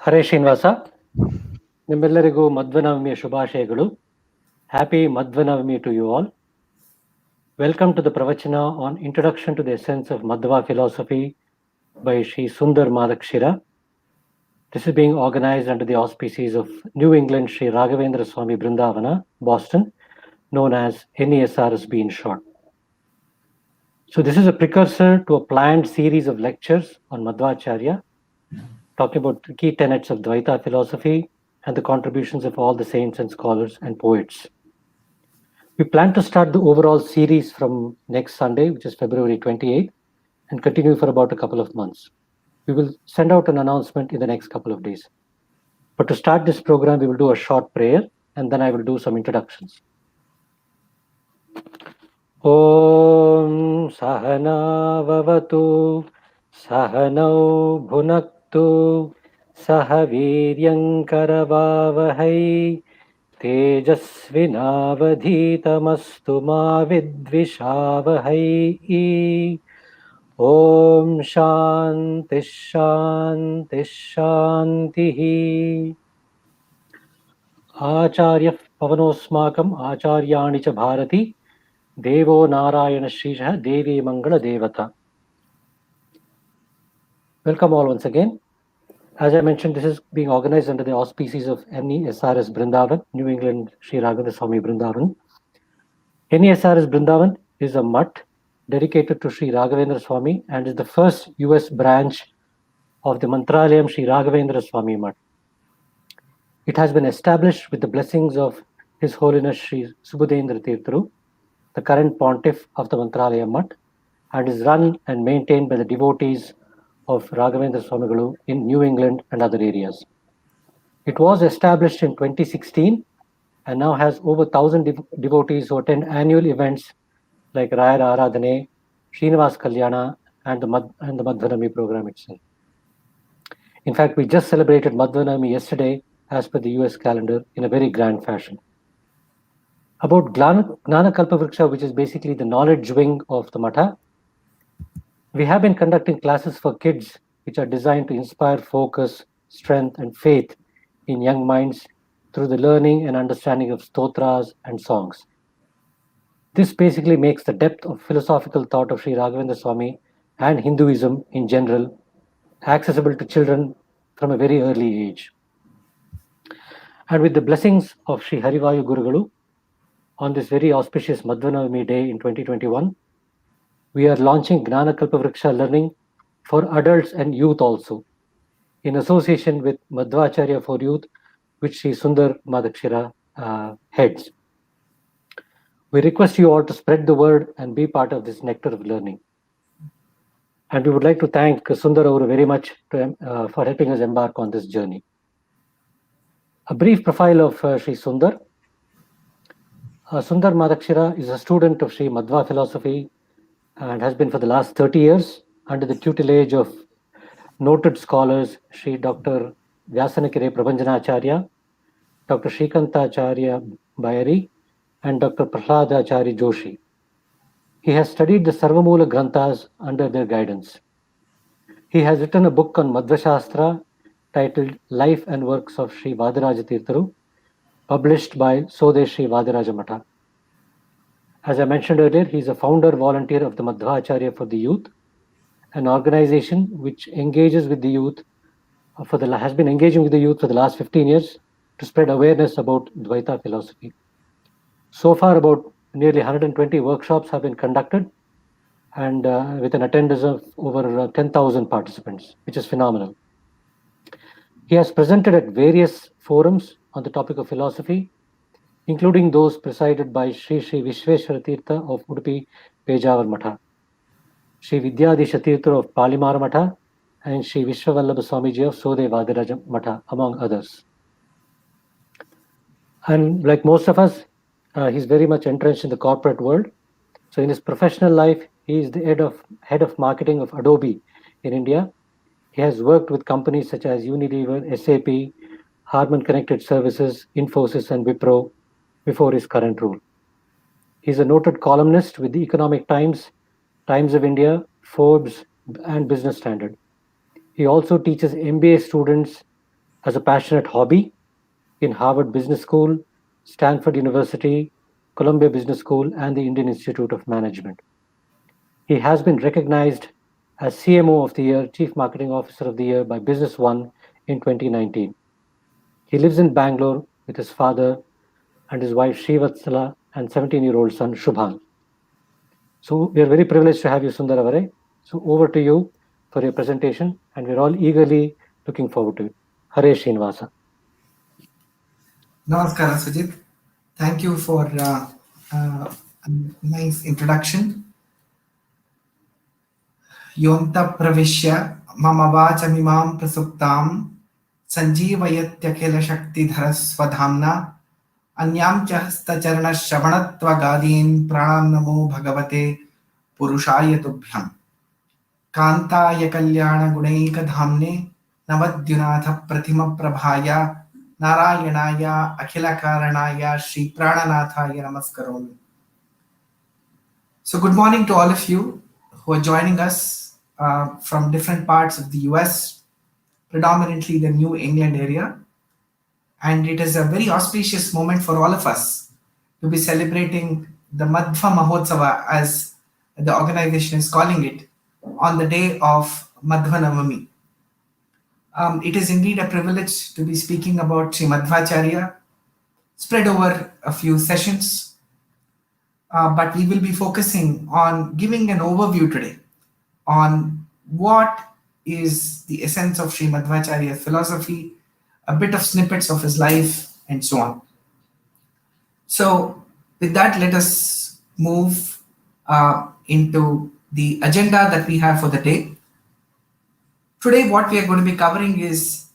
ಹರೇ ಶ್ರೀನಿವಾಸ, ನಿಮ್ಮೆಲ್ಲರಿಗೂ ಮಧ್ವ ನವಮಿಯ ಶುಭಾಶಯಗಳು. Happy Madhwa Navami to you all. Welcome to the Pravachana on Introduction to the Essence of Madhwa Philosophy by Sri Sunder Madakshira. This is being organized under the auspices of New England Sri Raghavendra Swami Brindavana, Boston, known as NESRSB in short. So this is a precursor to a planned series of lectures on Madhwacharya, talking about the key tenets of Dvaitha philosophy and the contributions of all the saints and scholars and poets. We plan to start the overall series from next Sunday, which is February 28th, and continue for about a couple of months. We will send out an announcement in the next couple of days. But to start this program, we will do a short prayer, and then I will do some introductions. Om Sahana Vavatu Sahanau Bhunaktu Sahaviryankaravavahai Tejasvinavadhitamastu ma vidvishavahai. Om Shanti Shanti Shantihi. Acharya Pavanosmakam Acharyani cha Bharati Devo Narayana Shrisha Devi Mangala Devata. Welcome all once again. As I mentioned, this is being organized under the auspices of NESRS Brindavan, New England Sri Raghavendra Swami Brindavan. NESRS Brindavan is a mutt dedicated to Sri Raghavendra Swami and is the first US branch of the Mantralayam Sri Raghavendra Swami Mutt. It has been established with the blessings of His Holiness Sri Subudhendra Tirtharu, the current pontiff of the Mantralayam Mutt, and is run and maintained by the devotees of Raghavendra Swamigalu in New England and other areas. It was established in 2016 and now has over 1,000 devotees who attend annual events like Rayar Aradhane, Srinivas Kalyana, and the Madhwa Navami program itself. In fact, we just celebrated Madhwa Navami yesterday as per the US calendar in a very grand fashion. About Gnanakalpavruksha, which is basically the knowledge wing of the Matha, we have been conducting classes for kids which are designed to inspire focus, strength, and faith in young minds through the learning and understanding of stotras and songs. This basically makes the depth of philosophical thought of Sri Raghavendra Swami and Hinduism in general accessible to children from a very early age. And with the blessings of Sri Harivayu Gurugalu, on this very auspicious Madhwa Navami day in 2021, we are launching Gnanakalpavruksha learning for adults and youth also, in association with Madhwacharya for Youth, which Sri Sunder Madakshira heads. We request you all to spread the word and be part of this nectar of learning. And we would like to thank Sundar Avaru very much for helping us embark on this journey. A brief profile of Sri Sundar. Sunder Madakshira is a student of Sri Madhwa Philosophy and has been for the last 30 years under the tutelage of noted scholars Sri Dr. Vyasanakire Prabhanjanacharya, Dr. Shrikantacharya Bayari, and Dr. Prahladacharya Joshi. He has studied the Sarvamoola Granthas under their guidance. He has written a book on Madhva Shastra titled Life and Works of Sri Vadaraja Tirtharu, published by Sodeshri Vadaraja Matha. As I mentioned earlier, he is a founder-volunteer of the Madhwacharya for the Youth, an organization which engages with the youth, has been engaging with the youth for the last 15 years to spread awareness about Dvaitha philosophy. So far, about nearly 120 workshops have been conducted and with an attendance of over 10,000 participants, which is phenomenal. He has presented at various forums on the topic of philosophy, including those presided by Sri Vishweshwara Tirtha of Udupi Pejavar Matha, Sri Vidyadisha Tirtha of Palimara Matha, and Sri Vishwavallabha Swamiji of Sode Vadaraja Matha, among others. And like most of us, he's very much entrenched in the corporate world. So in his professional life, he is the head of marketing of Adobe in India. He has worked with companies such as Unilever, SAP, Harman Connected Services, Infosys, and Wipro before his current role. He's a noted columnist with the Economic Times, Times of India, Forbes, and Business Standard. He also teaches MBA students as a passionate hobby in Harvard Business School, Stanford University, Columbia Business School, and the Indian Institute of Management. He has been recognized as CMO of the Year, Chief Marketing Officer of the Year by Business One in 2019. He lives in Bangalore with his father and his wife Srivatsala and 17-year-old son Shubhan. So we are very privileged to have you, Sundar Avare. So over to you for your presentation, and we're all eagerly looking forward to it. Hare Srinivasa. Namaskara, Sujit. Thank you for a nice introduction. Yonta pravishya mama vachamimam prasuptam sanjeevayatyakila shakti dharasvadhamna anyam cha hastacharana shravanatva gadin pranam namo bhagavate purushaya tubhyam कांताय कल्याण गुणैक धाम्ने नवद्युनाथ प्रतिम प्रभाय नारायणाय अखिल कारणाय Shri प्राणनाथाय नमस्करोमि. So good morning to all of you who are joining us from different parts of the US, predominantly the New England area. And it is a very auspicious moment for all of us to be celebrating the Madhwa Mahotsava, as the organization is calling it, on the day of Madhwa Navami. It is indeed a privilege to be speaking about Sri Madhwacharya, spread over a few sessions, but we will be focusing on giving an overview today on what is the essence of Sri Madhwacharya's philosophy, a bit of snippets of his life, and so on. So with that, let us move into the agenda that we have for the day. Today, what we are going to be covering is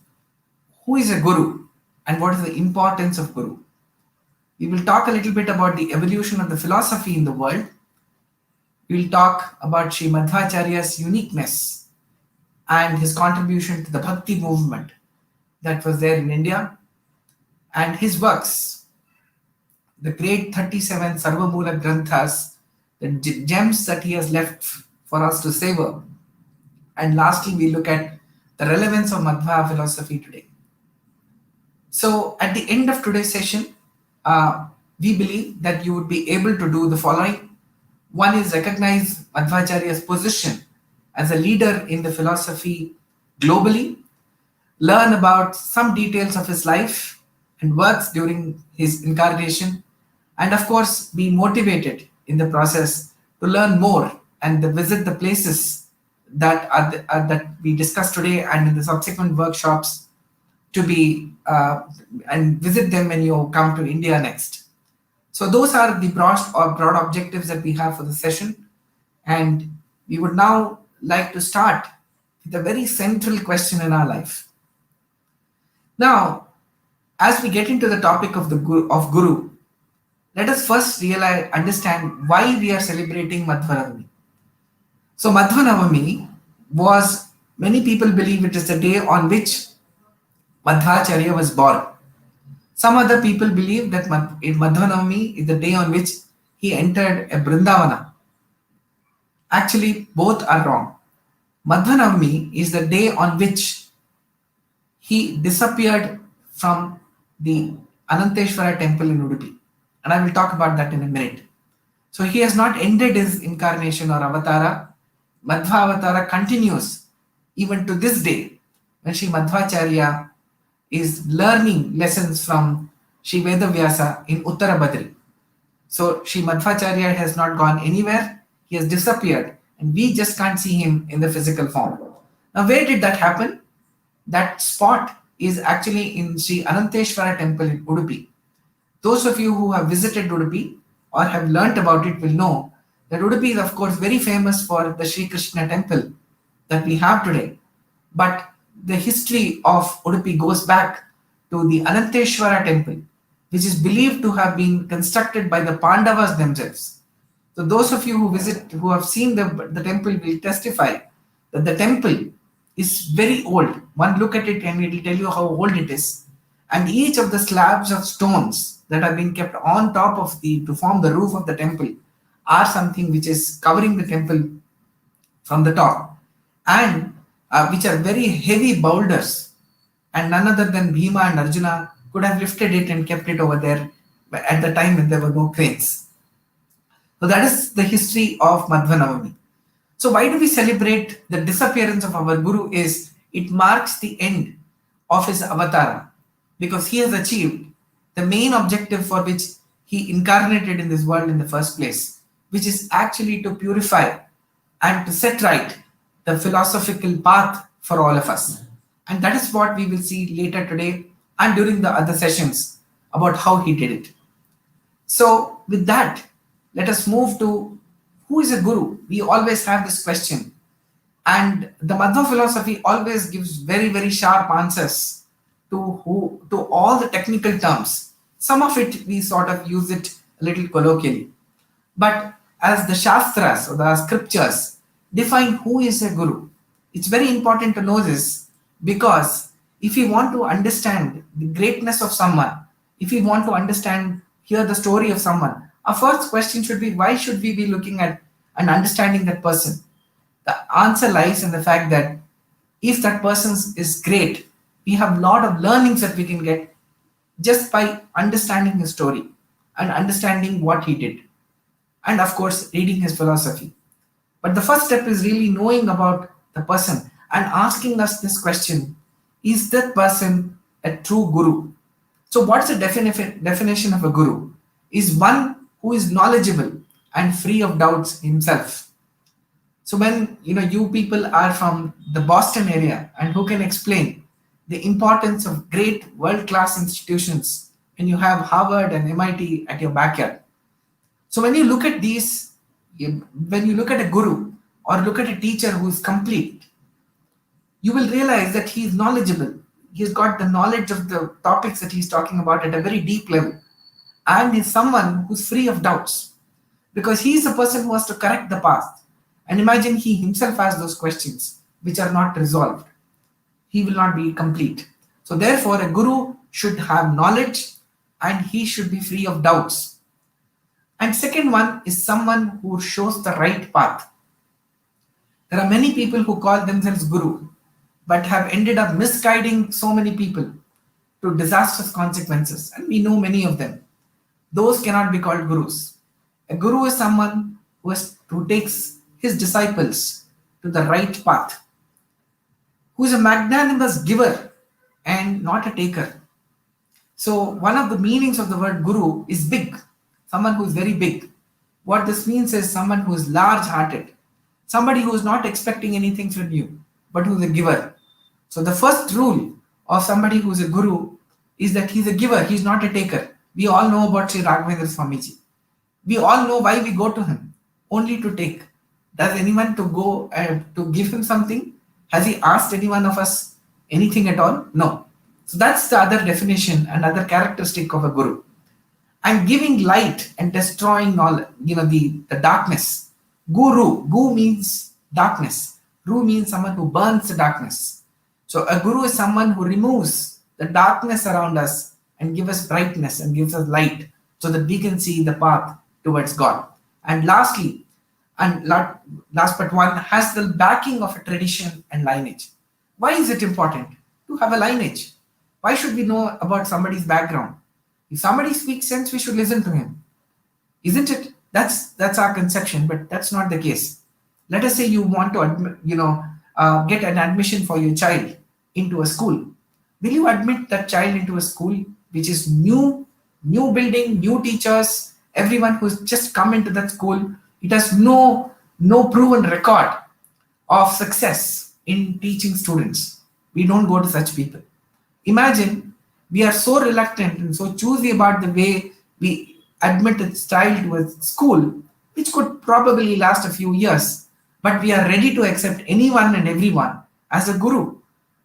who is a guru and what is the importance of guru. We will talk a little bit about the evolution of the philosophy in the world. We will talk about Sri Madhwacharya's uniqueness and his contribution to the Bhakti movement that was there in India, and his works, the great 37 Sarvamula Granthas, the gems that he has left for us to savor. And lastly, we look at the relevance of Madhwa philosophy today. So at the end of today's session, we believe that you would be able to do the following. One is recognize Madhwacharya's position as a leader in the philosophy globally, learn about some details of his life and works during his incarnation, and of course be motivated in the process to learn more and visit the places that that we discussed today and in the subsequent workshops to be and visit them when you come to India next. So those are the broad objectives that we have for the session, and we would now like to start with a very central question in our life. Now, as we get into the topic of Guru, let us first understand why we are celebrating Madhwa Navami. So Madhwa Navami was, many people believe it is the day on which Madhwacharya was born. Some other people believe that Madhwa Navami is the day on which he entered a Vrindavana. Actually, both are wrong. Madhwa Navami is the day on which he disappeared from the Ananteshwara temple in Udupi. And I will talk about that in a minute. So he has not ended his incarnation or avatara. Madhva avatara continues even to this day, when Sri Madhwacharya is learning lessons from Sri Vedavyasa in Uttara Badri. So Sri Madhwacharya has not gone anywhere. He has disappeared, and we just can't see him in the physical form. Now, where did that happen? That spot is actually in Sri Ananteshwara temple in Udupi. Those of you who have visited Udupi or have learnt about it will know that Udupi is of course very famous for the Sri Krishna temple that we have today. But the history of Udupi goes back to the Ananteshwara temple, which is believed to have been constructed by the Pandavas themselves. So those of you who have seen the temple will testify that the temple is very old. One look at it and it will tell you how old it is. And each of the slabs of stones that have been kept on top of to form the roof of the temple are something which is covering the temple from the top, and which are very heavy boulders. and none other than Bhima and Arjuna could have lifted it and kept it over there at the time when there were no cranes. So that is the history of Madhwa Navami. So why do we celebrate the disappearance of our Guru? Is it marks the end of his avatar, because he has achieved the main objective for which he incarnated in this world in the first place, which is actually to purify and to set right the philosophical path for all of us. And that is what we will see later today and during the other sessions about how he did it. So with that, let us move to who is a guru. We always have this question, and the Madhwa philosophy always gives very, very sharp answers to all the technical terms. Some of it we sort of use it a little colloquially, but as the Shastras or the scriptures define who is a guru, it's very important to know this, because if we want to understand the greatness of someone, if we want to hear the story of someone, our first question should be, why should we be looking at and understanding that person? The answer lies in the fact that if that person is great, we have a lot of learnings that we can get just by understanding his story and understanding what he did. And of course, reading his philosophy. But the first step is really knowing about the person and asking us this question: is that person a true guru? So what's the definition of a guru? Is one who is knowledgeable and free of doubts himself. So when you people are from the Boston area and who can explain the importance of great world-class institutions, and you have Harvard and MIT at your backyard. So when you look at these, when you look at a guru or look at a teacher who is complete, you will realize that he is knowledgeable. He's got the knowledge of the topics that he's talking about at a very deep level. And he's someone who's free of doubts, because he is the person who has to correct the past. And imagine he himself has those questions which are not resolved. He will not be complete. So therefore, a guru should have knowledge and he should be free of doubts. And second one is someone who shows the right path. There are many people who call themselves guru, but have ended up misguiding so many people to disastrous consequences. And we know many of them. Those cannot be called gurus. A guru is someone who takes his disciples to the right path, who is a magnanimous giver and not a taker. So one of the meanings of the word guru is big, someone who is very big. What this means is someone who is large-hearted, somebody who is not expecting anything from you, but who is a giver. So the first rule of somebody who is a guru is that he's a giver, he's not a taker. We all know about Sri Raghavendra Swamiji. We all know why we go to him, only to take. Does anyone to go to give him something? Has he asked any one of us anything at all? No. So that's the other definition, another characteristic of a guru. And giving light and destroying knowledge, the darkness. Gu means darkness. Ru means someone who burns the darkness. So a guru is someone who removes the darkness around us and gives us brightness and gives us light so that we can see the path towards God. And lastly, and last but one, has the backing of a tradition and lineage. Why is it important to have a lineage? Why should we know about somebody's background? If somebody speaks sense, we should listen to him. Isn't it? That's our conception, but that's not the case. Let us say you want to get an admission for your child into a school. Will you admit that child into a school which is new building, new teachers, everyone who's just come into that school? It has no proven record of success in teaching students. We don't go to such people. Imagine we are so reluctant and so choosy about the way we admit a child to a school, which could probably last a few years, but we are ready to accept anyone and everyone as a guru,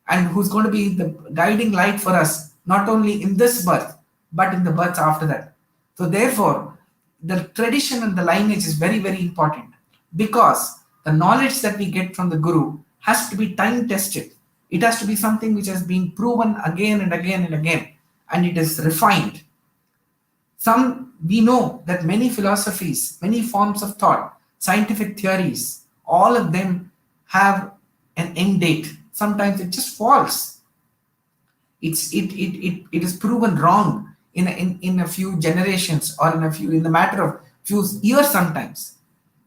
and who's going to be the guiding light for us, not only in this birth, but in the births after that. So therefore, the tradition and the lineage is very, very important, because the knowledge that we get from the guru has to be time tested. It has to be something which has been proven again and again and again, and it is refined. We know that many philosophies, many forms of thought, scientific theories, all of them have an end date. Sometimes it just falls. It is proven wrong in a few generations, or in the matter of few years sometimes.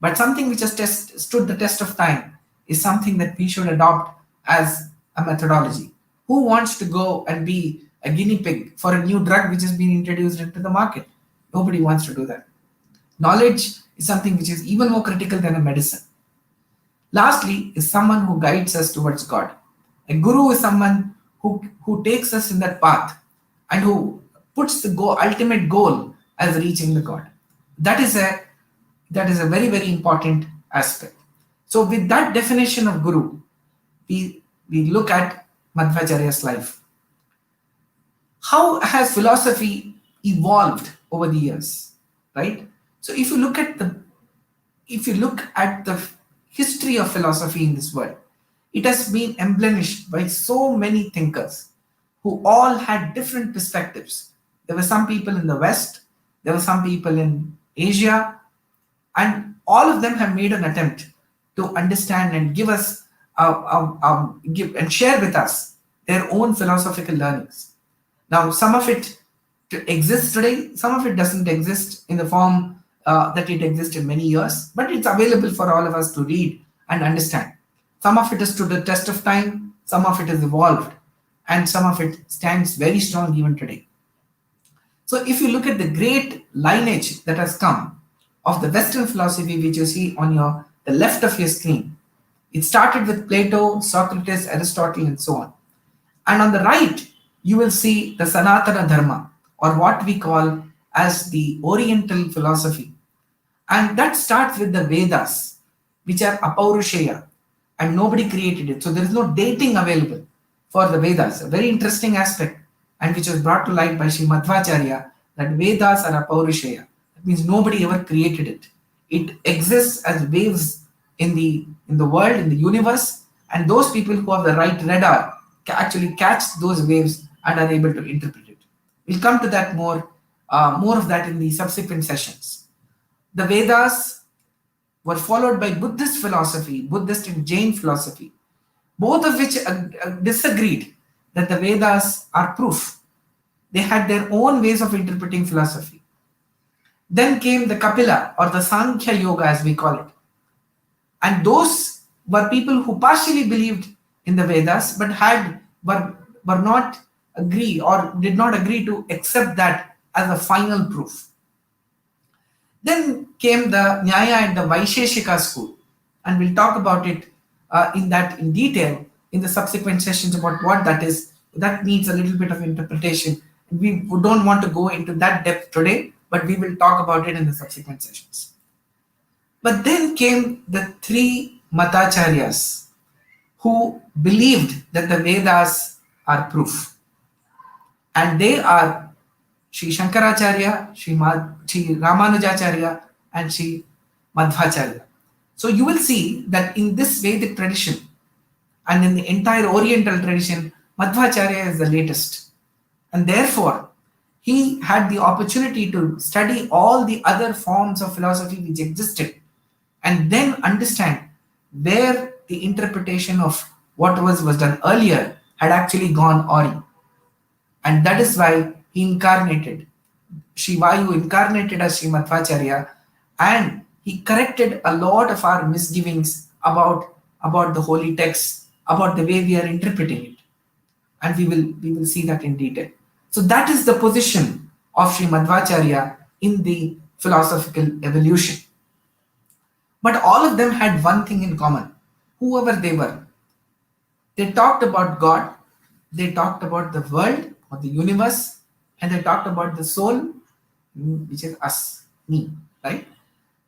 But something which has stood the test of time is something that we should adopt as a methodology. Who wants to go and be a guinea pig for a new drug which has been introduced into the market? Nobody wants to do that. Knowledge is something which is even more critical than a medicine. Lastly, is someone who guides us towards God. A guru is someone who takes us in that path and who puts the ultimate goal as reaching the God. That is a very, very important aspect. So with that definition of guru, we look at Madhwacharya's life. How has philosophy evolved over the years, right? So if you look at the history of philosophy in this world, it has been embellished by so many thinkers who all had different perspectives. There were some people in the West, there were some people in Asia, and all of them have made an attempt to understand and give us, give and share with us their own philosophical learnings. Now, some of it exists today, some of it doesn't exist in the form that it existed many years, but it's available for all of us to read and understand. Some of it has stood the test of time, some of it has evolved, and some of it stands very strong even today. So if you look at the great lineage that has come of the Western philosophy, which you see on the left of your screen, it started with Plato, Socrates, Aristotle, and so on. And on the right, you will see the Sanatana Dharma, or what we call as the Oriental philosophy. And that starts with the Vedas, which are apaurushaya, and nobody created it. So there is no dating available for the Vedas. A very interesting aspect, and which was brought to light by Sri Madhwacharya, that Vedas are apaurushaya. That means nobody ever created it. It exists as waves in the world, in the universe, and those people who have the right radar actually catch those waves and are able to interpret it. We'll come to that more of that in the subsequent sessions. The Vedas were followed by Buddhist philosophy, Buddhist and Jain philosophy, both of which disagreed that the Vedas are proof. They had their own ways of interpreting philosophy. Then came the Kapila, or the Sankhya Yoga as we call it. And those were people who partially believed in the Vedas but were not agree or did not agree to accept that as a final proof. Then came the Nyaya and the Vaisheshika school, and we'll talk about it in detail in the subsequent sessions about what that is. That needs a little bit of interpretation. We don't want to go into that depth today, but we will talk about it in the subsequent sessions. But then came the three Madhwacharyas who believed that the Vedas are proof. And they are Sri Shankaracharya, Sri Ramanujacharya, and Sri Madhwacharya. So you will see that in this Vedic tradition and in the entire Oriental tradition, Madhwacharya is the latest. And therefore, he had the opportunity to study all the other forms of philosophy which existed and then understand where the interpretation of what was done earlier had actually gone awry. And that is why he incarnated. Sri Vayu incarnated as Sri Madhwacharya, and he corrected a lot of our misgivings about the holy texts, about the way we are interpreting it. And we will see that in detail. So that is the position of Sri Madhwacharya in the philosophical evolution. But all of them had one thing in common, whoever they were. They talked about God, they talked about the world or the universe, and they talked about the soul, which is us, me, right?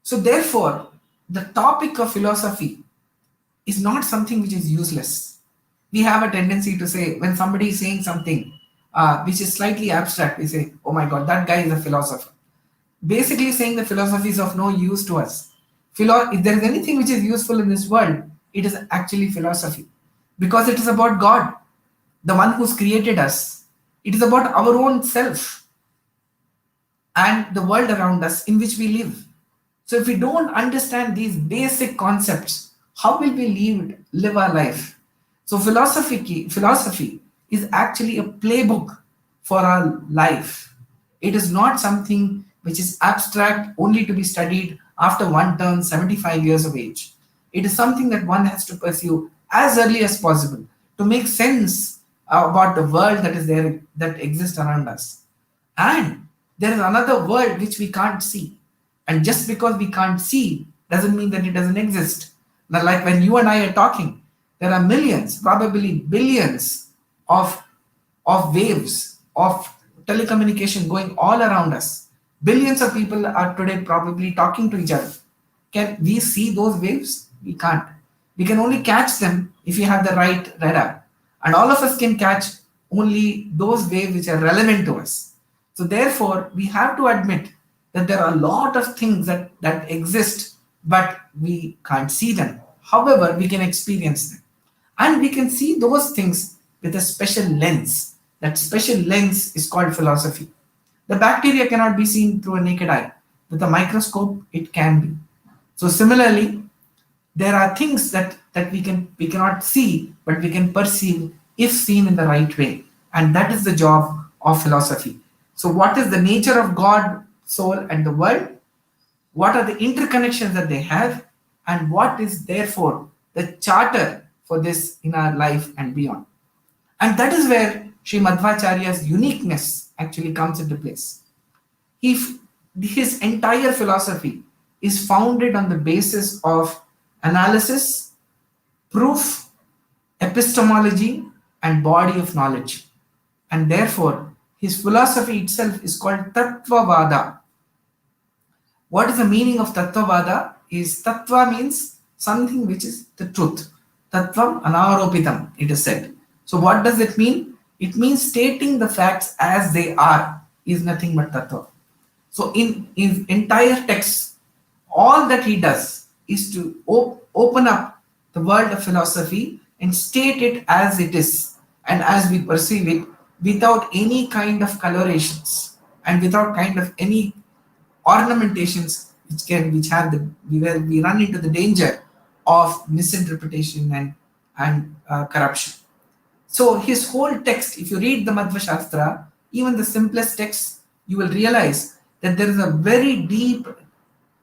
So therefore, the topic of philosophy is not something which is useless. We have a tendency to say, when somebody is saying something which is slightly abstract, we say, oh my God, that guy is a philosopher. Basically saying the philosophy is of no use to us. If there is anything which is useful in this world, it is actually philosophy. Because it is about God, the one who's created us. It is about our own self and the world around us in which we live. So if we don't understand these basic concepts, how will we live our life? So philosophy is actually a playbook for our life. It is not something which is abstract only to be studied after one turns 75 years of age. It is something that one has to pursue as early as possible to make sense about the world that is there, that exists around us. And there is another world which we can't see. And just because we can't see doesn't mean that it doesn't exist. Now, like when you and I are talking, there are millions, probably billions of, waves of telecommunication going all around us. Billions of people are today probably talking to each other. Can we see those waves? We can't. We can only catch them if we have the right radar. And all of us can catch only those waves which are relevant to us. So therefore, we have to admit that there are a lot of things that exist, but we can't see them. However, we can experience them. And we can see those things with a special lens. That special lens is called philosophy. The bacteria cannot be seen through a naked eye. With a microscope, it can be. So similarly, there are things that we cannot see, but we can perceive if seen in the right way. And that is the job of philosophy. So what is the nature of God, soul, and the world? What are the interconnections that they have? And what is therefore the charter for this in our life and beyond? And that is where Sri Madhwacharya's uniqueness actually comes into place. His entire philosophy is founded on the basis of analysis, proof, epistemology, and body of knowledge. And therefore, his philosophy itself is called Tattvavada. What is the meaning of Tattvavada? Is Tattva means something which is the truth. Tattvam anaropitam, it is said. So what does it mean? It means stating the facts as they are is nothing but Tattva. So in his entire text, all that he does is to open up the world of philosophy and state it as it is and as we perceive it, without any kind of colorations and without kind of any ornamentations where we run into the danger of misinterpretation and corruption. So his whole text, if you read the Madhva Shastra, even the simplest text, you will realize that there is a very deep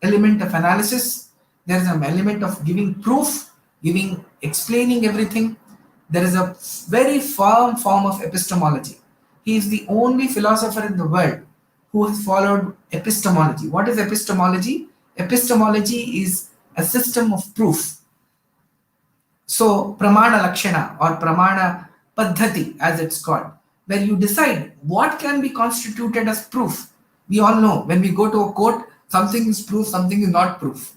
element of analysis. There is an element of giving proof, explaining everything. There is a very firm form of epistemology. He is the only philosopher in the world who has followed epistemology. What is epistemology? Epistemology is a system of proof. So pramana lakshana or pramana paddhati as it's called, where you decide what can be constituted as proof. We all know when we go to a court, something is proof, something is not proof.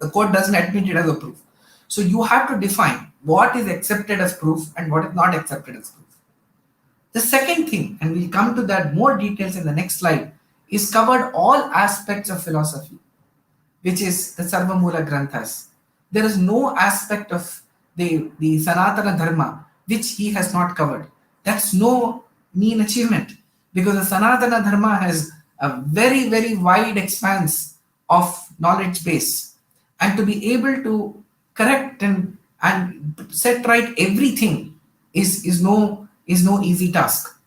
The court doesn't admit it as a proof. So you have to define what is accepted as proof and what is not accepted as proof. The second thing, and we'll come to that more details in the next slide, is covered all aspects of philosophy, which is the Sarvamula Granthas. There is no aspect of the Sanatana Dharma which he has not covered. That's no mean achievement, because the Sanatana Dharma has a very, very wide expanse of knowledge base. And to be able to correct and set right everything is no easy task.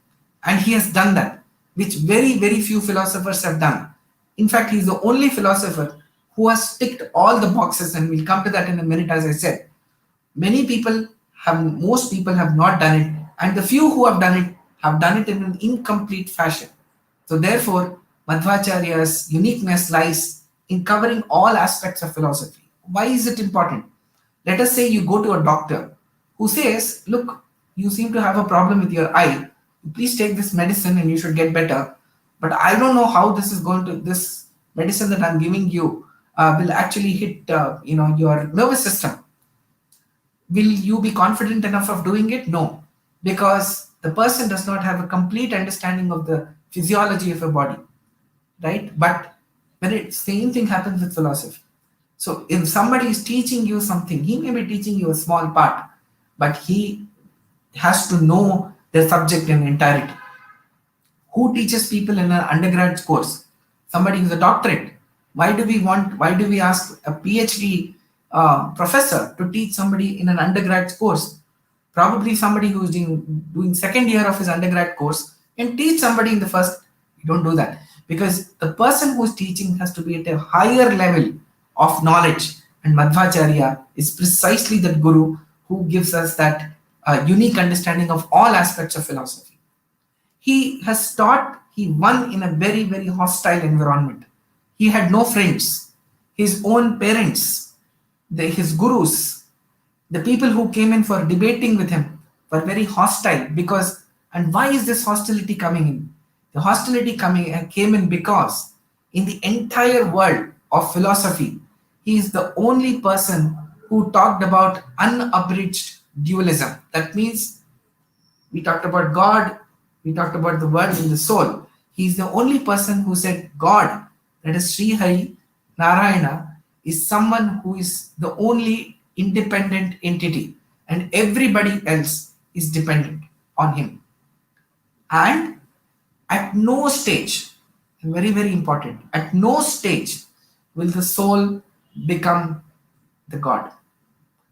And he has done that, which very, very few philosophers have done. In fact, he's the only philosopher who has ticked all the boxes, and we'll come to that in a minute, as I said. Most people have not done it, and the few who have done it in an incomplete fashion. So therefore, Madhwacharya's uniqueness lies in covering all aspects of philosophy. Why is it important? Let us say you go to a doctor who says, look, you seem to have a problem with your eye. Please take this medicine and you should get better. But I don't know how this medicine that I'm giving you will actually hit your nervous system. Will you be confident enough of doing it? No, because the person does not have a complete understanding of the physiology of a body, right? But same thing happens with philosophy. So if somebody is teaching you something, he may be teaching you a small part, but he has to know the subject in entirety. Who teaches people in an undergrad course? Somebody who's a doctorate. Why do we ask a PhD professor to teach somebody in an undergrad course? Probably somebody who's doing second year of his undergrad course can teach somebody in the first. You don't do that, because the person who's teaching has to be at a higher level of knowledge. And Madhwacharya is precisely that guru who gives us that unique understanding of all aspects of philosophy. He has taught, he won in a very, very hostile environment. He had no friends. His own parents, his gurus, the people who came in for debating with him were very hostile because, and why is this hostility coming in? The hostility came in because in the entire world of philosophy, he is the only person who talked about unabridged dualism. That means we talked about God, we talked about the word in the soul. He's the only person who said God, that is Sri Hari, Narayana, is someone who is the only independent entity, and everybody else is dependent on him. And at no stage, and very, very important, at no stage will the soul become the God.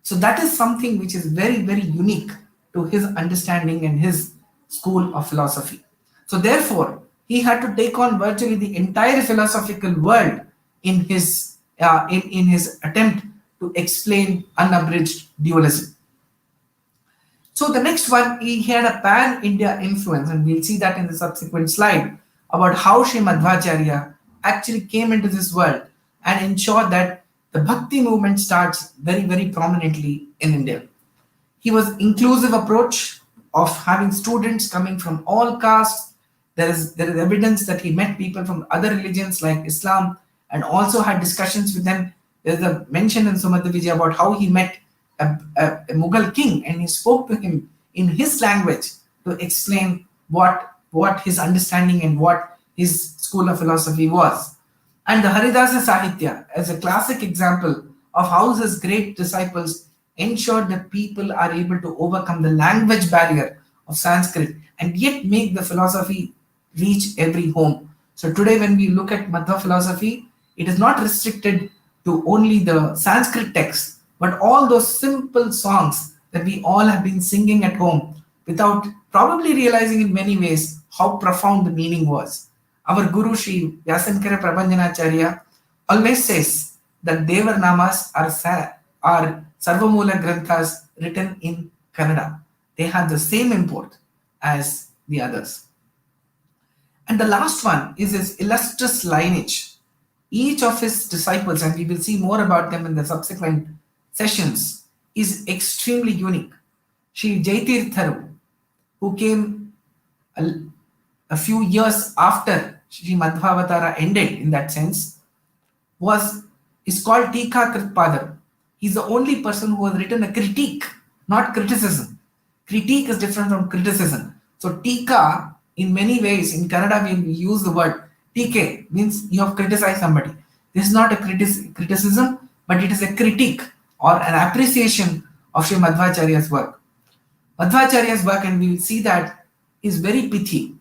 So that is something which is very, very unique to his understanding and his school of philosophy. So therefore, he had to take on virtually the entire philosophical world in his attempt to explain unabridged dualism. So the next one, he had a pan-India influence, and we'll see that in the subsequent slide about how Sri Madhwacharya actually came into this world and ensured that the Bhakti movement starts very, very prominently in India. He was inclusive approach of having students coming from all castes. There is evidence that he met people from other religions like Islam and also had discussions with them. There's a mention in Sumadha Vijay about how he met a Mughal king and he spoke to him in his language to explain what his understanding and what his school of philosophy was. And the Haridasa Sahitya as a classic example of how his great disciples ensured that people are able to overcome the language barrier of Sanskrit and yet make the philosophy reach every home. So today when we look at Madhva philosophy, it is not restricted to only the Sanskrit text, but all those simple songs that we all have been singing at home without probably realizing in many ways how profound the meaning was. Our Guru Sri Vyasankara Prabhanjanacharya always says that Devar Namas are Sarvamula Granthas written in Kannada. They have the same import as the others. And the last one is his illustrious lineage. Each of his disciples, and we will see more about them in the subsequent sessions, is extremely unique. Sri Jaitirtharu, who came a few years after Sri Madhvavatara ended in that sense, is called Tika Kritpadar. He's the only person who has written a critique, not criticism. Critique is different from criticism. So Tika, in many ways, in Kannada we use the word TK, means you have criticized somebody. This is not a criticism, but it is a critique or an appreciation of Sri Madhwacharya's work. Madhwacharya's work, and we will see that, is very pithy.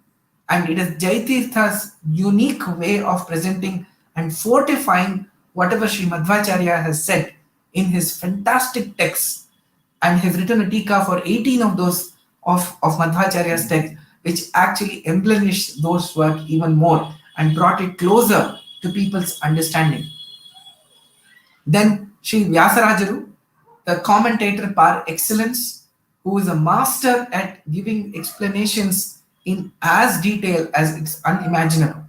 And it is Jaitirtha's unique way of presenting and fortifying whatever Sri Madhwacharya has said in his fantastic texts. And he has written a tika for 18 of those of Madhwacharya's texts, which actually embellished those work even more and brought it closer to people's understanding. Then Sri Vyasarajaru, the commentator par excellence, who is a master at giving explanations in as detail as it's unimaginable.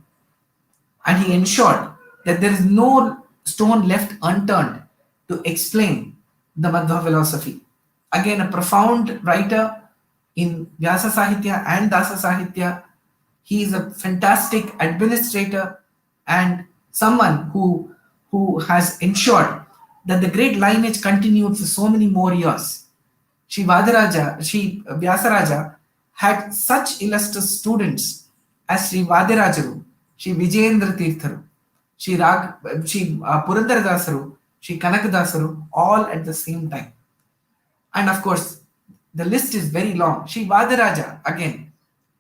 And he ensured that there is no stone left unturned to explain the Madhva philosophy. Again, a profound writer in Vyasa Sahitya and Dasa Sahitya. He is a fantastic administrator and someone who has ensured that the great lineage continued for so many more years. Sri Vyasaraja had such illustrious students as Sri Vadirajaru, Sri Vijayendra Tirtharu, Sri Purandara Sri Kanakadasaru, all at the same time. And of course, the list is very long. Sri Vadiraja, again,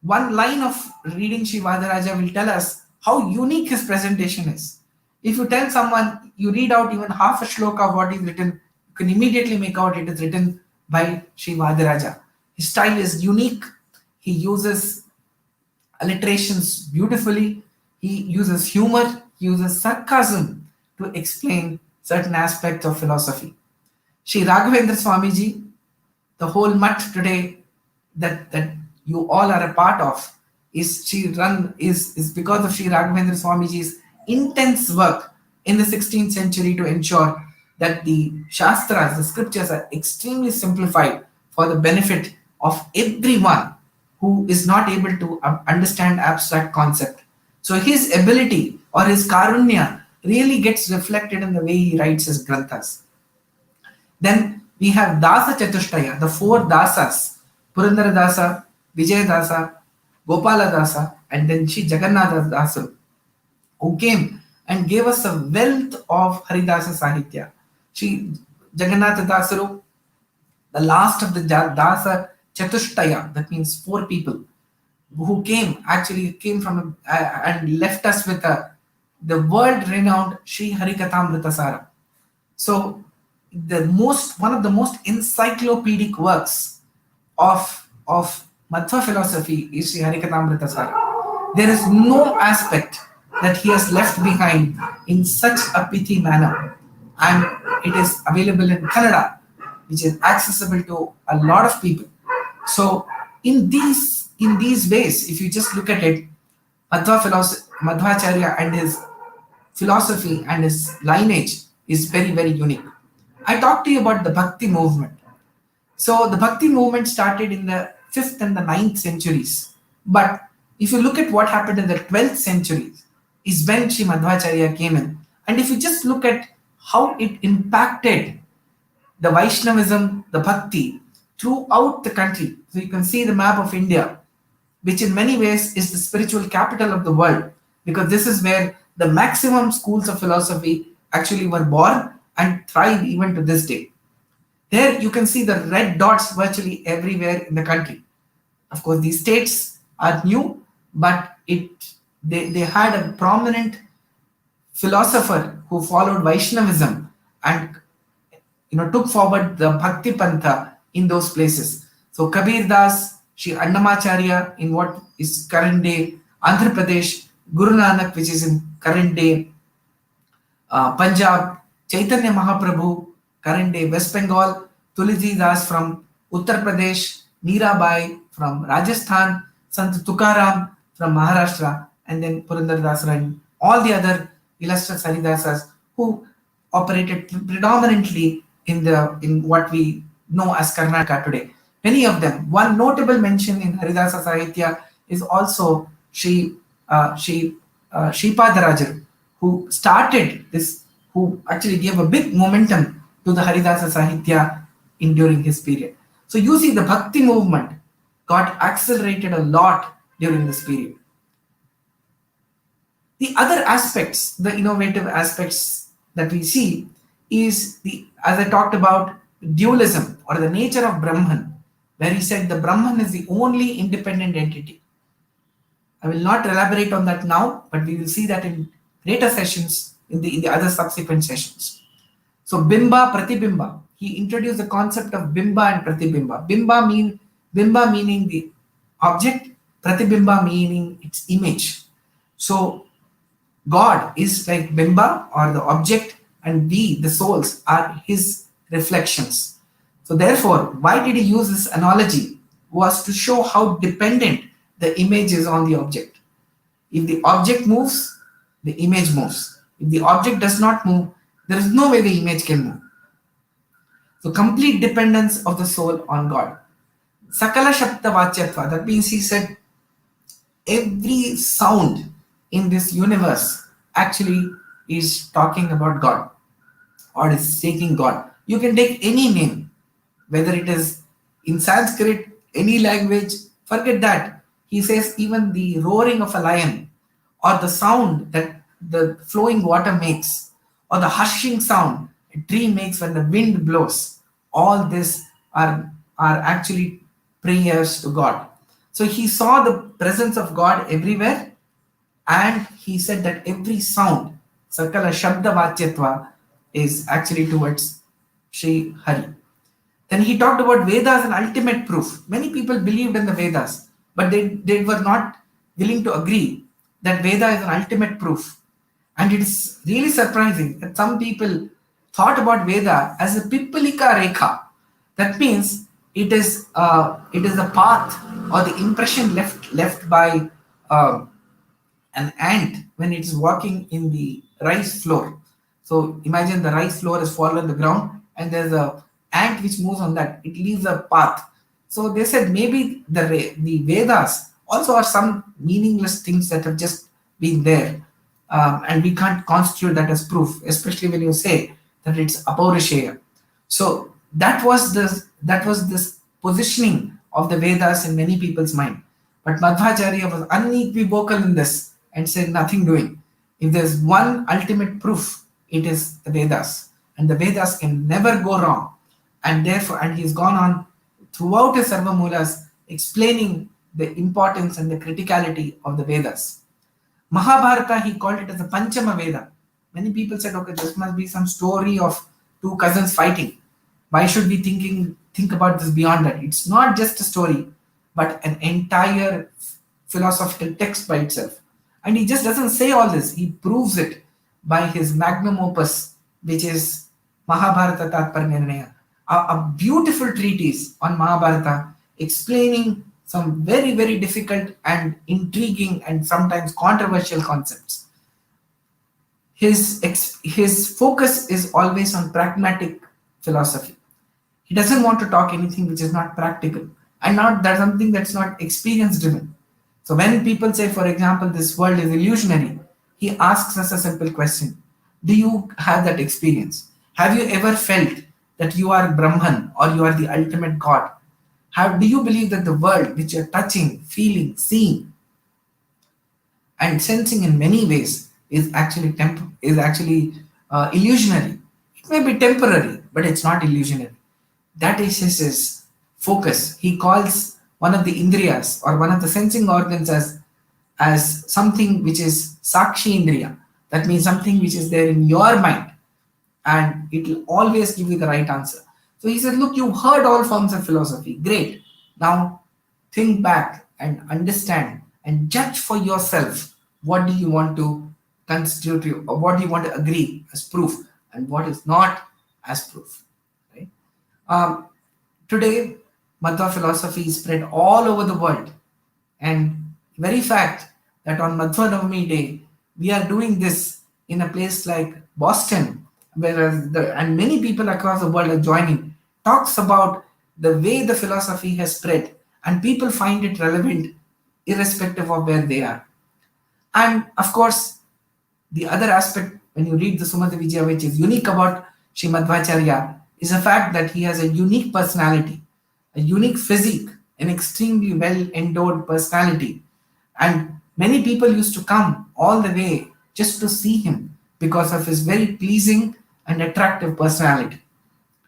one line of reading Sri Vadiraja will tell us how unique his presentation is. If you tell someone, you read out even half a shloka of what is written, you can immediately make out it is written by Sri Madhwacharya. His style is unique. He uses alliterations beautifully. He uses humor, he uses sarcasm to explain certain aspects of philosophy. Sri Raghavendra Swamiji, the whole mutt today that you all are a part of is because of Sri Raghavendra Swamiji's intense work in the 16th century to ensure that the Shastras, the scriptures, are extremely simplified for the benefit of everyone who is not able to understand abstract concept. So his ability or his karunya really gets reflected in the way he writes his granthas. Then we have Dasa Chatushtaya, the four Dasas, Purandara Dasa, Vijay Dasa, Gopala Dasa, and then Sri Jagannatha Dasa, who came and gave us a wealth of Haridasa Sahitya. Sri Jagannatha Dasaru, the last of the Dasa Chatushtaya, that means four people, who actually came from and left us with the world-renowned Sri Harikatamritasara. So one of the most encyclopedic works of Madhwa philosophy is Sri Harikatamritasara. There is no aspect that he has left behind in such a pithy manner, and it is available in Kannada, which is accessible to a lot of people. So in these ways, if you just look at it, Madhwacharya and his philosophy and his lineage is very, very unique. I talked to you about the Bhakti movement. So the Bhakti movement started in the 5th and the 9th centuries. But if you look at what happened in the 12th century, is when Sri Madhwacharya came in. And if you just look at how it impacted the Vaishnavism, the Bhakti, throughout the country. So you can see the map of India, which in many ways is the spiritual capital of the world, because this is where the maximum schools of philosophy actually were born and thrive even to this day. There you can see the red dots virtually everywhere in the country. Of course, these states are new, but they had a prominent philosopher who followed Vaishnavism and took forward the Bhakti Pantha in those places. So Kabir Das, Sri Annamacharya in what is current day Andhra Pradesh, Guru Nanak, which is in current day Punjab, Chaitanya Mahaprabhu, current day West Bengal, Tulsi Das from Uttar Pradesh, Mirabai from Rajasthan, Sant Tukaram from Maharashtra, and then Purandara Dasra and all the other illustrious Haridasas who operated predominantly in what we know as Karnataka today. Many of them. One notable mention in Haridasa Sahitya is also Sri Sripadarajan, who started this, who actually gave a big momentum to the Haridasa Sahitya during his period. So you see the Bhakti movement got accelerated a lot during this period. The other aspects, the innovative aspects that we see is as I talked about, dualism or the nature of Brahman, where he said the Brahman is the only independent entity. I will not elaborate on that now, but we will see that in later sessions, in the other subsequent sessions. So Bimba, Pratibimba, he introduced the concept of Bimba and Pratibimba. Bimba meaning the object, Pratibimba meaning its image. So God is like Bimba or the object, and we, the souls, are his reflections. So therefore, why did he use this analogy? Was to show how dependent the image is on the object. If the object moves, the image moves. If the object does not move, there is no way the image can move. So complete dependence of the soul on God. Sakala Shabda Vachyatva, that means he said every sound in this universe actually is talking about God or is taking God. You can take any name, whether it is in Sanskrit, any language, forget that. He says even the roaring of a lion or the sound that the flowing water makes or the hushing sound a tree makes when the wind blows, all this are actually prayers to God. So he saw the presence of God everywhere, and he said that every sound, Sakala Shabda Vachyatva, is actually towards Sri Hari. Then he talked about Vedas as an ultimate proof. Many people believed in the Vedas, but they were not willing to agree that Veda is an ultimate proof. And it's really surprising that some people thought about Veda as a Pipalika Rekha. That means it is the path or the impression left by an ant when it is walking in the rice floor. So imagine the rice floor is fallen on the ground and there's a ant which moves on that. It leaves a path. So they said maybe the Vedas also are some meaningless things that have just been there. And we can't constitute that as proof, especially when you say that it's apaurishaya. So that was this positioning of the Vedas in many people's mind. But Madhwacharya was unequivocal in this and said nothing doing. If there's one ultimate proof, it is the Vedas. And the Vedas can never go wrong. And therefore, and he's gone on throughout his Sarvamulas explaining the importance and the criticality of the Vedas. Mahabharata, he called it as the Panchama Veda. Many people said, okay, this must be some story of two cousins fighting. Why should we think about this beyond that? It's not just a story, but an entire philosophical text by itself. And he just doesn't say all this, he proves it by his magnum opus, which is Mahabharata Tatparnirnaya, a beautiful treatise on Mahabharata explaining some very, very difficult and intriguing and sometimes controversial concepts. His focus is always on pragmatic philosophy. He doesn't want to talk anything which is not practical and not that something that's not experience driven. So when people say, for example, this world is illusionary, he asks us a simple question. Do you have that experience? Have you ever felt that you are Brahman or you are the ultimate God? Do you believe that the world which you're touching, feeling, seeing, and sensing in many ways is actually illusionary? It may be temporary, but it's not illusionary. That is his focus. He calls one of the indriyas or one of the sensing organs as something which is sakshi indriya. That means something which is there in your mind and it will always give you the right answer. So he said, look, you've heard all forms of philosophy. Great. Now think back and understand and judge for yourself. What do you want to constitute you, or what do you want to agree as proof and what is not as proof. Right? Today, Madhwa philosophy is spread all over the world. And very fact that on Madhwa Navami day, we are doing this in a place like Boston, whereas and many people across the world are joining, talks about the way the philosophy has spread, and people find it relevant irrespective of where they are. And of course, the other aspect when you read the Sumata Vijaya, which is unique about Sri Madhwacharya, is the fact that he has a unique personality, a unique physique, an extremely well endowed personality. And many people used to come all the way just to see him because of his very pleasing and attractive personality.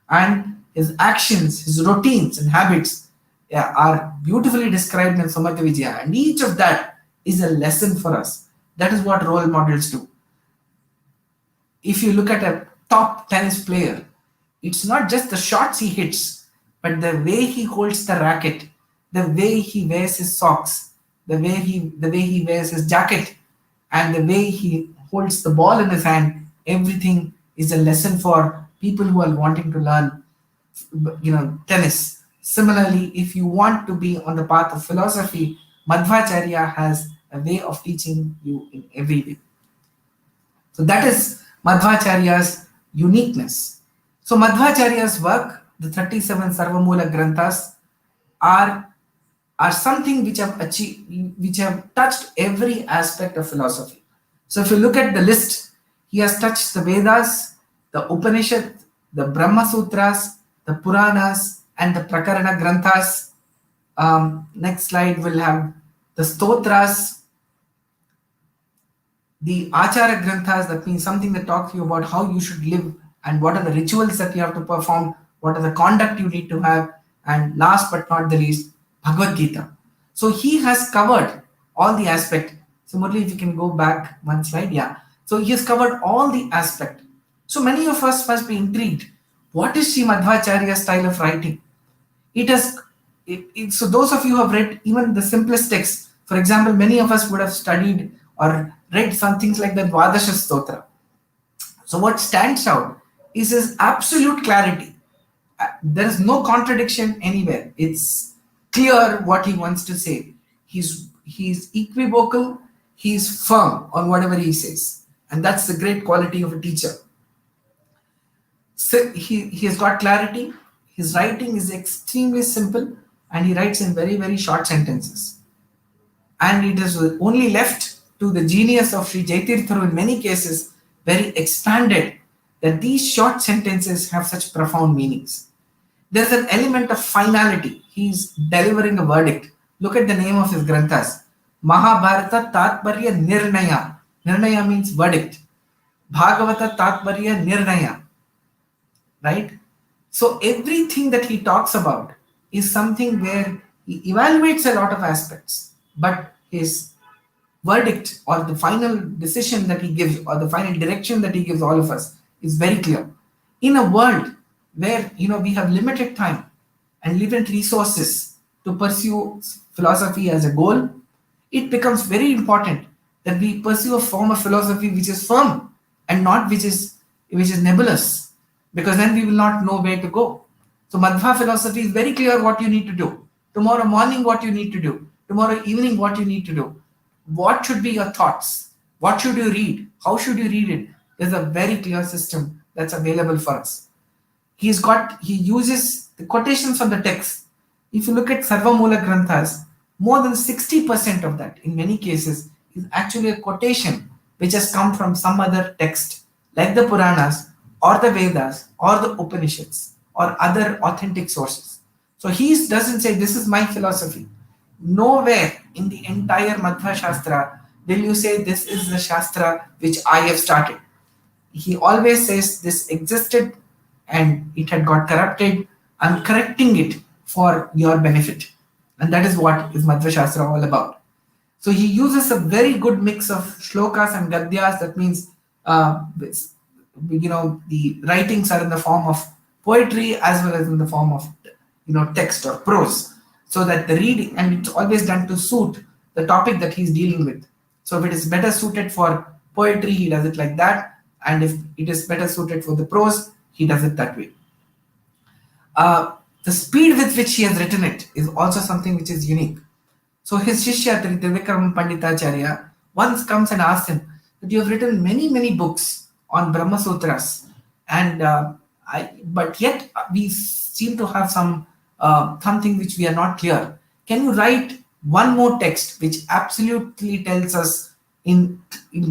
And his actions, his routines and habits are beautifully described in Sumata Vijaya. And each of that is a lesson for us. That is what role models do. If you look at a top tennis player, it's not just the shots he hits, but the way he holds the racket, the way he wears his socks, the way he wears his jacket, and the way he holds the ball in his hand. Everything is a lesson for people who are wanting to learn, tennis. Similarly, if you want to be on the path of philosophy, Madhwacharya has a way of teaching you in every way. So that is Madhwacharya's uniqueness. So Madhwacharya's work, the 37 Sarvamula Granthas, are something which have touched every aspect of philosophy. So if you look at the list, he has touched the Vedas, the Upanishad, the Brahma Sutras, the Puranas, and the Prakarana Granthas. Next slide will have the Stotras, the Achara Granthas, that means something that talks to you about how you should live and what are the rituals that you have to perform, what are the conduct you need to have, and last but not the least, Bhagavad Gita. So he has covered all the aspect. So Murli, if you can go back one slide, yeah. So he has covered all the aspect. So many of us must be intrigued. What is Sri Madhwacharya's style of writing? It has, so those of you who have read even the simplest text, for example, many of us would have studied or read some things like the Dvadasha Stotra. So what stands out is his absolute clarity. There is no contradiction anywhere. It's clear what he wants to say. He's equivocal, he's firm on whatever he says. And that's the great quality of a teacher. So he has got clarity. His writing is extremely simple and he writes in very, very short sentences. And it is only left to the genius of Sri Jaitirtharu in many cases, very expanded, that these short sentences have such profound meanings. There's an element of finality. He's delivering a verdict. Look at the name of his granthas. Mahabharata Tatparya Nirnaya. Nirnaya means verdict. Bhagavata Tatparya Nirnaya. Right? So everything that he talks about is something where he evaluates a lot of aspects, but his verdict or the final decision that he gives or the final direction that he gives all of us is very clear. In a world where we have limited time and limited resources to pursue philosophy as a goal, it becomes very important that we pursue a form of philosophy which is firm and not which is nebulous, because then we will not know where to go. So Madhva philosophy is very clear what you need to do. Tomorrow morning what you need to do. Tomorrow evening what you need to do. What should be your thoughts? What should you read? How should you read it? There's a very clear system that's available for us. He uses the quotations from the text. If you look at Sarvamula Granthas, more than 60% of that, in many cases, is actually a quotation which has come from some other text, like the Puranas, or the Vedas, or the Upanishads, or other authentic sources. So he doesn't say, this is my philosophy. Nowhere in the entire Madhva Shastra will you say, this is the Shastra which I have started. He always says, this existed and it had got corrupted. I'm correcting it for your benefit. And that is what is Madhva Shastra all about. So he uses a very good mix of shlokas and gadyas. That means, the writings are in the form of poetry as well as in the form of, text or prose. So that the reading, and it's always done to suit the topic that he's dealing with. So if it is better suited for poetry, he does it like that. And if it is better suited for the prose, he does it that way. The speed with which he has written it is also something which is unique. So his Shishya Trivikram Panditacharya once comes and asks him that you have written many, many books on Brahma Sutras, and but yet we seem to have something which we are not clear. Can you write one more text which absolutely tells us in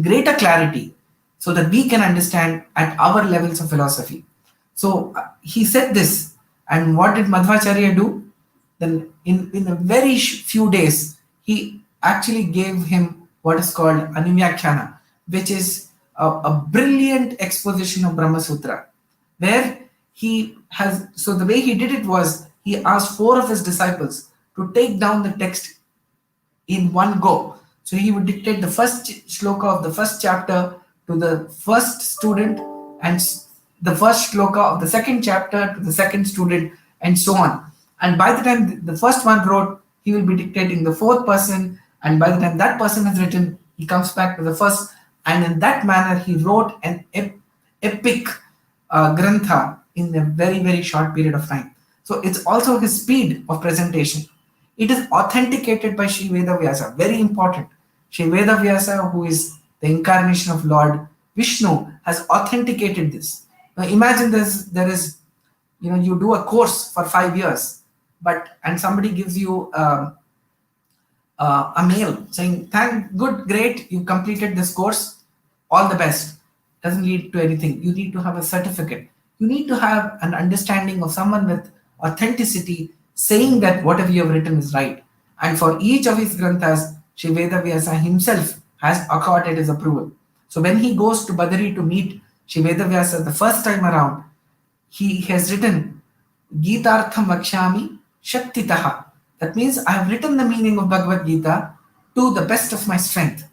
greater clarity so that we can understand at our levels of philosophy? So he said this, and what did Madhwacharya do? Then in a very few days, he actually gave him what is called Anivyakhana, which is a brilliant exposition of Brahma Sutra, where so the way he did it was, he asked 4 of his disciples to take down the text in one go. So he would dictate the first shloka of the first chapter to the first student, and the first shloka of the second chapter to the second student, and so on. And by the time the first one wrote, he will be dictating the 4th person, and by the time that person has written, he comes back to the first, and in that manner he wrote an epic grantha in a very, very short period of time. So it's also his speed of presentation. It is authenticated by Sri Vedavyasa, very important. Sri Vedavyasa, who is the incarnation of Lord Vishnu, has authenticated this. Now imagine there is, you do a course for 5 years, and somebody gives you a mail saying, great, you completed this course, all the best. Doesn't lead to anything. You need to have a certificate. You need to have an understanding of someone with authenticity saying that whatever you have written is right. And for each of his granthas, Sri Vedavyasa himself has accorded his approval. So when he goes to Badari to meet Sri Vedavyasa the first time around, he has written Gitartham Vakshami Shaktitaha. That means I have written the meaning of Bhagavad Gita to the best of my strength.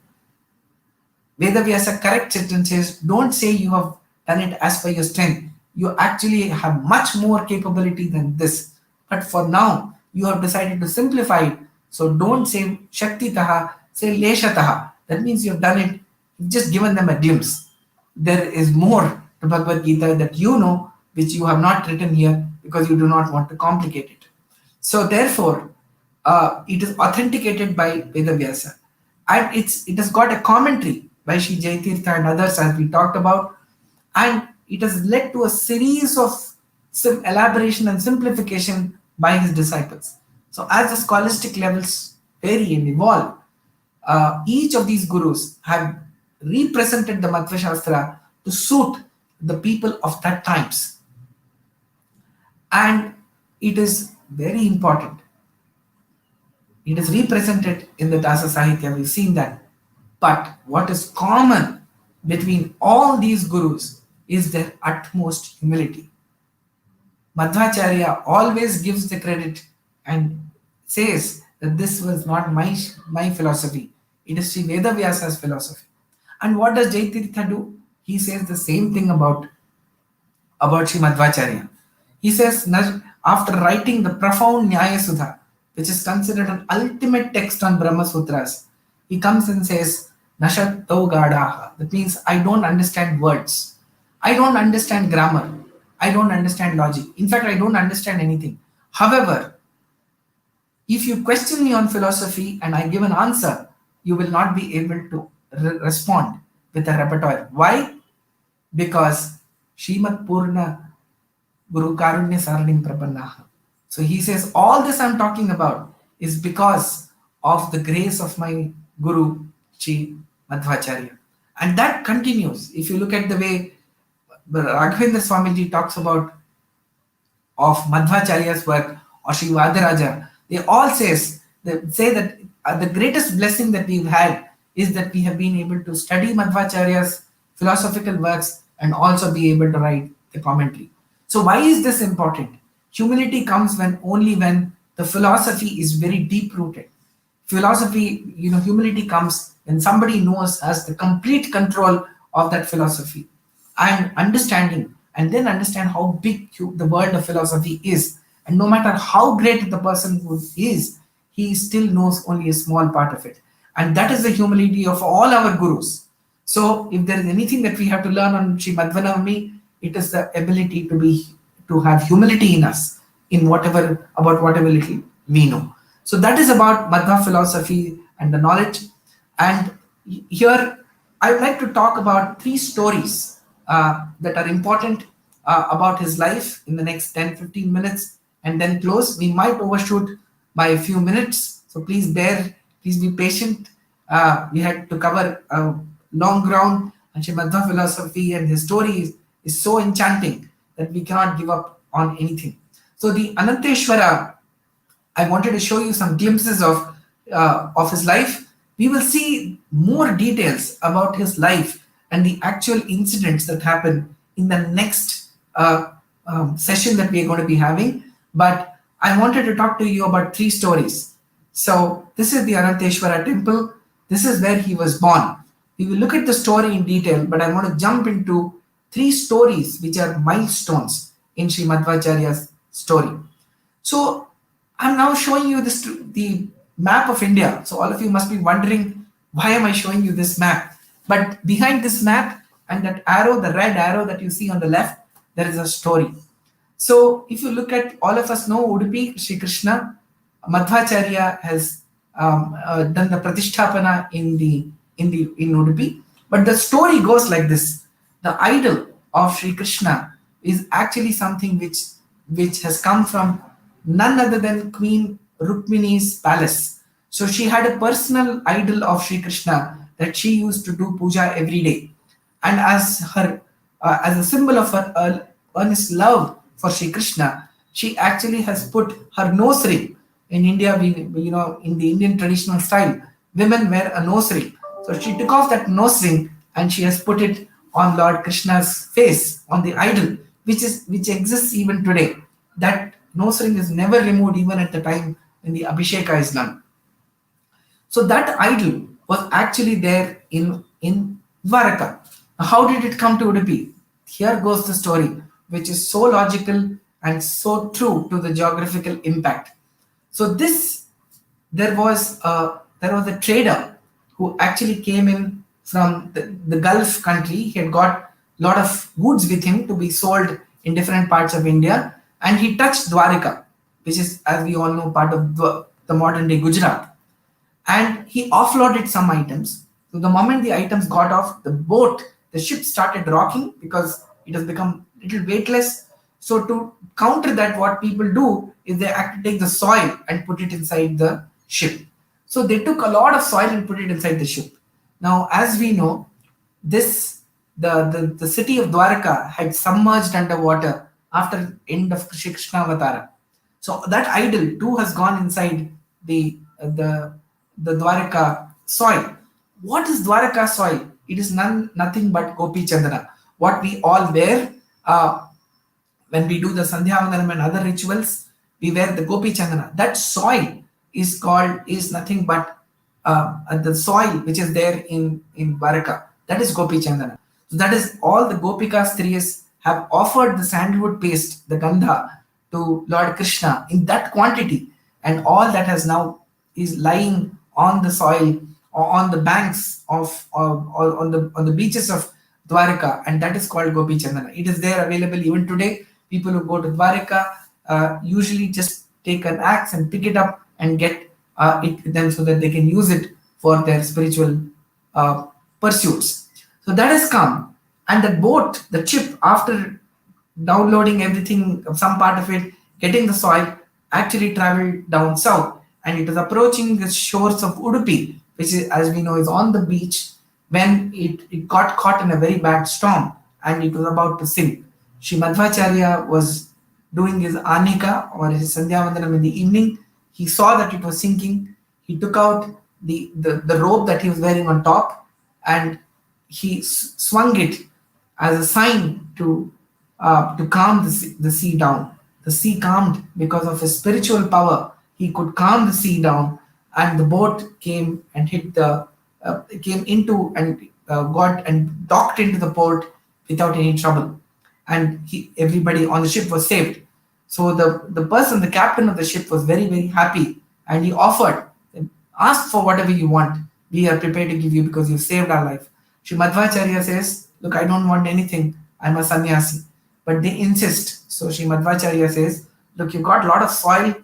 Vedavyasa corrects it and says, don't say you have done it as per your strength. you actually have much more capability than this. But for now, you have decided to simplify it. So don't say Shakti Taha, say Leshataha. That means you've done it, you've just given them a glimpse. There is more to Bhagavad Gita that you know, which you have not written here because you do not want to complicate it. So therefore, it is authenticated by Vedavyasa. And it has got a commentary by Sri Jaitirtha and others, as we talked about. And it has led to a series of elaboration and simplification by his disciples. So as the scholastic levels vary and evolve, each of these gurus have represented the Madhva Shastra to suit the people of that times. And it is very important. It is represented in the Dasa Sahitya, we've seen that. But what is common between all these gurus is their utmost humility. Madhwacharya always gives the credit and says that this was not my philosophy, it is Sri Vedavyasa's philosophy. And what does Jaitirtha do? He says the same thing about Sri Madhwacharya. He says, after writing the profound Nyaya Sudha, which is considered an ultimate text on Brahma Sutras, he comes and says, Nashat Gadaha. That means I don't understand words. I don't understand grammar. I don't understand logic. In fact, I don't understand anything. However, if you question me on philosophy and I give an answer, you will not be able to respond with a repertoire. Why? Because Shrimat Purna Guru Karunya Saranim Prapannaha. So he says, all this I'm talking about is because of the grace of my Guru, Sri Madhwacharya. And that continues. If you look at the way Raghavendra Swamiji talks about of Madhwacharya's work, or Sri Vadaraja, they all say that the greatest blessing that we've had is that we have been able to study Madhwacharya's philosophical works and also be able to write the commentary. So why is this important? Humility comes only when the philosophy is very deep rooted. Humility comes when somebody has the complete control of that philosophy and understanding, and then understand how big the world of philosophy is. And no matter how great the person is, he still knows only a small part of it. And that is the humility of all our gurus. So if there is anything that we have to learn on Sri Madhwa Navami, it is the ability to have humility in us about whatever little we know. So that is about Madhva philosophy and the knowledge. And here I would like to talk about 3 stories that are important about his life in the next 10-15 minutes, and then close. We might overshoot by a few minutes, so please be patient. We had to cover long ground, and Sri Madhva philosophy and his story is so enchanting that we cannot give up on anything. So the Ananteshwara, I wanted to show you some glimpses of his life. We will see more details about his life and the actual incidents that happen in the next session that we are going to be having. But I wanted to talk to you about 3 stories. So this is the Ananteshwara temple. This is where he was born. We will look at the story in detail, but I want to jump into 3 stories which are milestones in Sri Madhwacharya's story. So I'm now showing you the map of India. So all of you must be wondering, why am I showing you this map? But behind this map and that arrow, the red arrow that you see on the left, there is a story. So if you look at, all of us know Udupi, Sri Krishna, Madhwacharya has done the Pratisthapana in Udupi. But the story goes like this. The idol of Sri Krishna is actually something which has come from none other than Queen Rukmini's palace. So she had a personal idol of Sri Krishna that she used to do puja every day. And as a symbol of her earnest love for Sri Krishna, she actually has put her nose ring. In India, in the Indian traditional style, women wear a nose ring. So she took off that nose ring and she has put it on Lord Krishna's face, on the idol, which exists even today. That nose ring is never removed even at the time when the Abhisheka is done. So that idol was actually there in Dwaraka. Now, how did it come to Udupi? Here goes the story. which is so logical and so true to the geographical impact. So there was a trader who actually came in from the Gulf country. He had got a lot of goods with him to be sold in different parts of India, and he touched Dwarika, which is, as we all know, part of the modern day Gujarat, and he offloaded some items. So the moment the items got off the ship started rocking because it has become a little weightless. So to counter that, what people do is they actually take the soil and put it inside the ship. So they took a lot of soil and put it inside the ship. Now, as we know, this the city of Dwarka had submerged underwater after end of Shri Krishna Avatara. So that idol too has gone inside the Dwaraka soil. What is Dwaraka soil? It is nothing but Gopi Chandana. What we all wear when we do the Sandhya Vandanam and other rituals, we wear the Gopi Chandana. That soil is nothing but the soil which is there in Dwaraka. That is Gopi Chandana. So that is all the Gopikas Striyas have offered the sandalwood paste, the Gandha, to Lord Krishna in that quantity, and all that has now is lying on the soil or on the banks of or on the beaches of Dwarka, and that is called Gopi Chandana. It is there available even today. People who go to Dwarka usually just take an axe and pick it up and get it with them so that they can use it for their spiritual pursuits. So that has come, and the boat, the ship, after downloading everything, some part of it, getting the soil, actually traveled down south, and it was approaching the shores of Udupi, which is, as we know, is on the beach, when it got caught in a very bad storm and it was about to sink. Sri Madhwacharya was doing his Anika or his Sandhya Vandanam in the evening. He saw that it was sinking. He took out the rope that he was wearing on top, and he swung it as a sign to calm the sea down. The sea calmed because of his spiritual power. He could calm the sea down, and the boat came and came into and got and docked into the port without any trouble, and everybody on the ship was saved. So the captain of the ship, was very, very happy, and he offered, ask for whatever you want. We are prepared to give you because you saved our life. Sri Madhwacharya says, look, I don't want anything. I'm a sannyasi. But they insist. So Sri Madhwacharya says, look, you got a lot of soil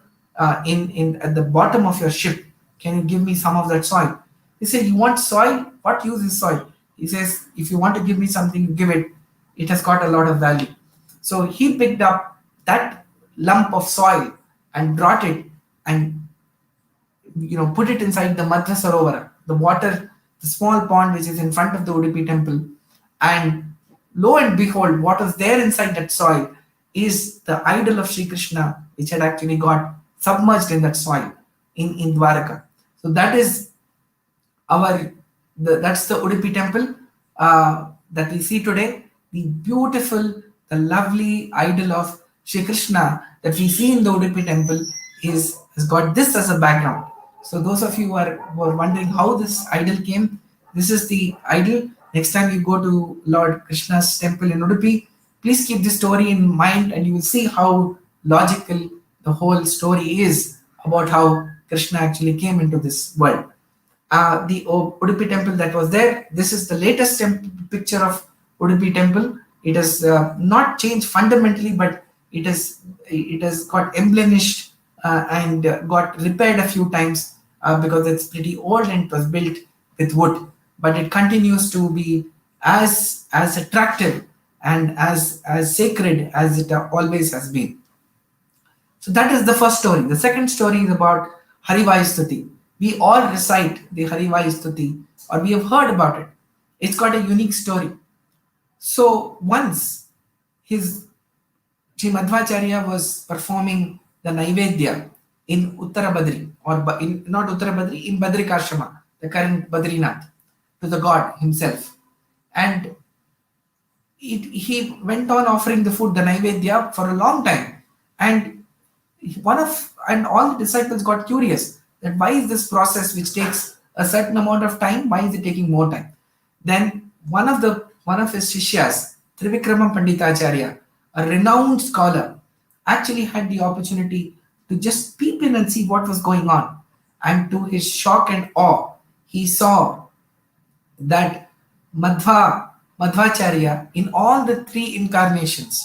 in at the bottom of your ship. Can you give me some of that soil? He said, you want soil? What use is soil? He says, if you want to give me something, you give it. It has got a lot of value. So he picked up that lump of soil and brought it and put it inside the Madhva Sarovara, the water, the small pond which is in front of the Udupi temple. And lo and behold, what was there inside that soil is the idol of Sri Krishna, which had actually got submerged in that soil in Dwaraka. So that is that's the Udupi temple that we see today. The beautiful, the lovely idol of Sri Krishna that we see in the Udupi temple has got this as a background. So those of you who are wondering how this idol came, this is the idol. Next time you go to Lord Krishna's temple in Udupi, please keep this story in mind, and you will see how logical the whole story is about how Krishna actually came into this world. The Udupi temple that was there, this is the latest picture of Udupi temple. It has not changed fundamentally, but it has got embellished and got repaired a few times because it's pretty old and it was built with wood. But it continues to be as attractive and as sacred as it always has been. So that is the first story. The second story is about Harivayustuti. We all recite the Harivayustuti, or we have heard about it. It's got a unique story. So once Sri Madhwacharya was performing the Naivedya in Uttarabadri, or not Uttarabadri, in Badrikashrama, the current Badrinath, to the god himself. And he went on offering the food, the Naivedya, for a long time. And all the disciples got curious that why is this process which takes a certain amount of time, why is it taking more time? Then one of his Shishyas, Trivikrama Panditacharya, a renowned scholar, actually had the opportunity to just peep in and see what was going on. And to his shock and awe, he saw that Madhwacharya, in all the three incarnations,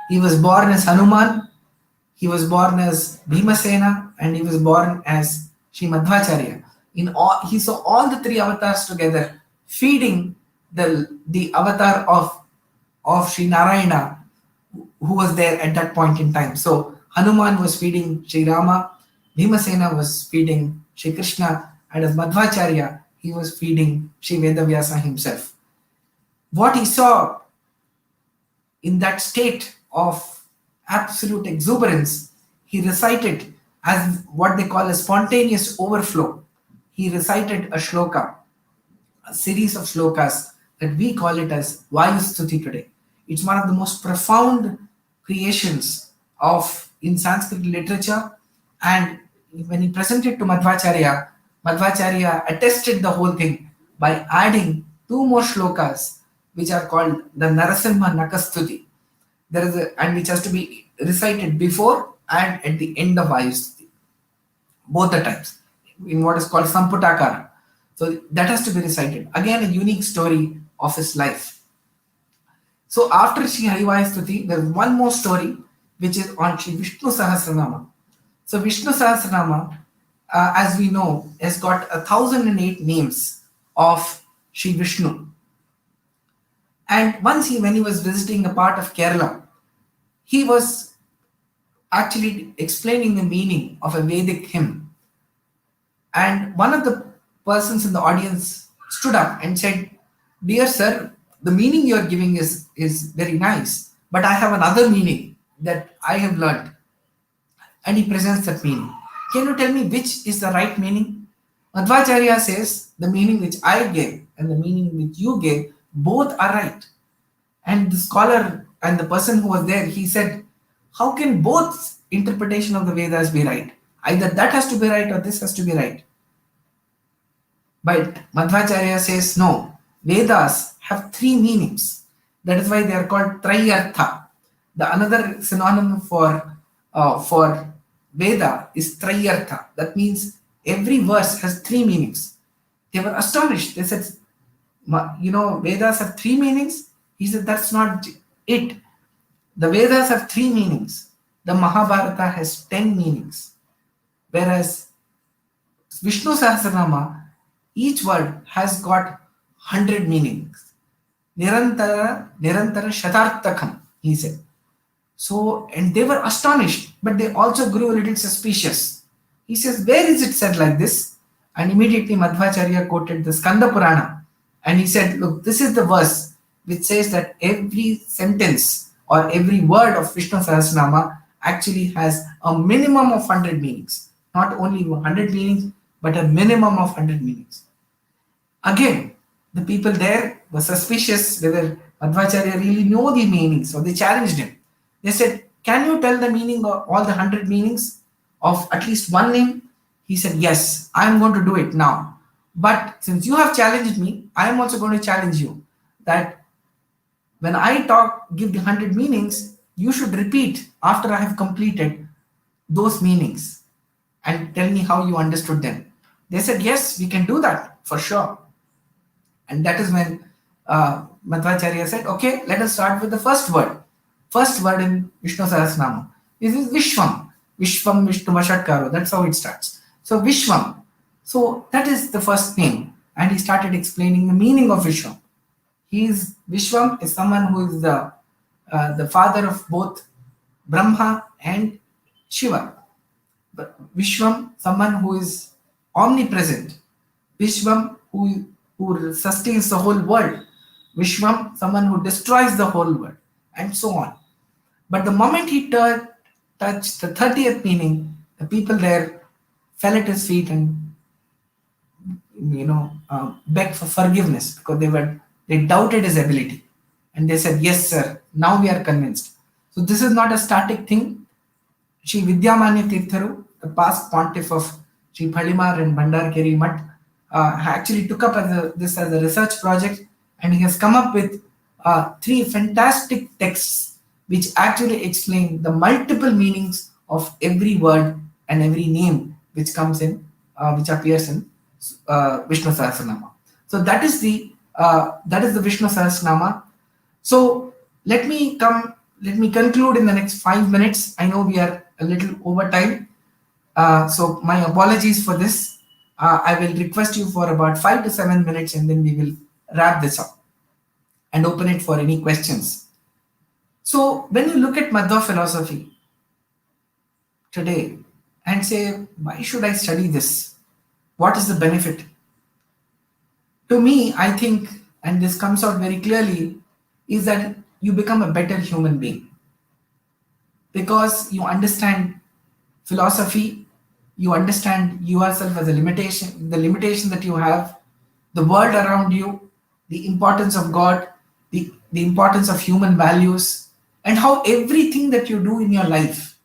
he was born as Hanuman, he was born as Bhimasena, and he was born as Sri Madhwacharya. In all, he saw all the three avatars together, feeding the avatar of Sri Narayana, who was there at that point in time. So Hanuman was feeding Sri Rama, Bhimasena was feeding Sri Krishna, and as Madhwacharya, he was feeding Sri Vedavyasa himself. What he saw in that state of absolute exuberance, he recited as what they call a spontaneous overflow. He recited a shloka, a series of shlokas that we call it as Vayustuti today. It's one of the most profound creations of in Sanskrit literature, and when he presented to Madhwacharya, Madhwacharya attested the whole thing by adding two more shlokas which are called the Narasimha Nakastuti. There is and which has to be recited before and at the end of Vayustuti, both the times, in what is called Samputakara. So that has to be recited. Again, a unique story of his life. So after Sri Harivayustuti, there is one more story which is on Sri Vishnu Sahasranama. So Vishnu Sahasranama, as we know, has got 1,008 names of Sri Vishnu. And once when he was visiting a part of Kerala, he was actually explaining the meaning of a Vedic hymn. And one of the persons in the audience stood up and said, "Dear sir, the meaning you are giving is very nice, but I have another meaning that I have learned." And he presents that meaning. "Can you tell me which is the right meaning?" Madhwacharya says, "The meaning which I gave and the meaning which you gave, both are right." And the scholar and the person who was there, he said, "How can both interpretation of the Vedas be right? Either that has to be right or this has to be right." But Madhwacharya says, no, Vedas have three meanings. That is why they are called Trayartha. The another synonym for Veda is Trayartha. That means every verse has three meanings. They were astonished. They said, Vedas have three meanings? He said, that's not it. The Vedas have three meanings. The Mahabharata has 10 meanings. Whereas Vishnu Sahasranama, each word has got 100 meanings. Nirantara Shatartakam, he said. So, and they were astonished, but they also grew a little suspicious. He says, where is it said like this? And immediately Madhwacharya quoted the Skanda Purana. And he said, look, this is the verse which says that every sentence or every word of Vishnu Sahasranama actually has a minimum of 100 meanings. Not only 100 meanings, but a minimum of 100 meanings. Again, the people there were suspicious whether Madhwacharya really knew the meanings, so they challenged him. They said, can you tell the meaning of all the 100 meanings of at least one name? He said, yes, I am going to do it now. But since you have challenged me, I am also going to challenge you that when I give the 100 meanings, you should repeat after I have completed those meanings and tell me how you understood them. They said, yes, we can do that for sure. And that is when Madhwacharya said, okay, let us start with the first word. First word in Vishnu Sahasranama. This is Vishwam. Vishwam Vishnu Vashatkaro. That's how it starts. So Vishwam. So that is the first name. And he started explaining the meaning of Vishwam. Vishwam is someone who is the father of both Brahma and Shiva. But Vishwam, someone who is omnipresent. Vishwam, who sustains the whole world. Vishwam, someone who destroys the whole world, and so on. But the moment he touched the 30th meaning, the people there fell at his feet and begged for forgiveness because they doubted his ability. And they said, yes, sir, now we are convinced. So this is not a static thing. Sri Vidyamanya Tirtharu, the past pontiff of Sri Phalimar and Bhandarkeri Mutt, actually took up this as a research project, and he has come up with 3 fantastic texts which actually explain the multiple meanings of every word and every name which comes in, which appears in Vishnu Sahasranama. So that is the Vishnu Sahasranama. So let me conclude in the next 5 minutes. I know we are a little over time, so my apologies for this. I will request you for about 5 to 7 minutes, and then we will wrap this up and open it for any questions. So when you look at Madhwa philosophy today and say, why should I study this? What is the benefit? To me, I think, and this comes out very clearly, is that you become a better human being because you understand philosophy, you understand yourself as a limitation, the limitation that you have, the world around you, the importance of God, the importance of human values, and how everything that you do in your life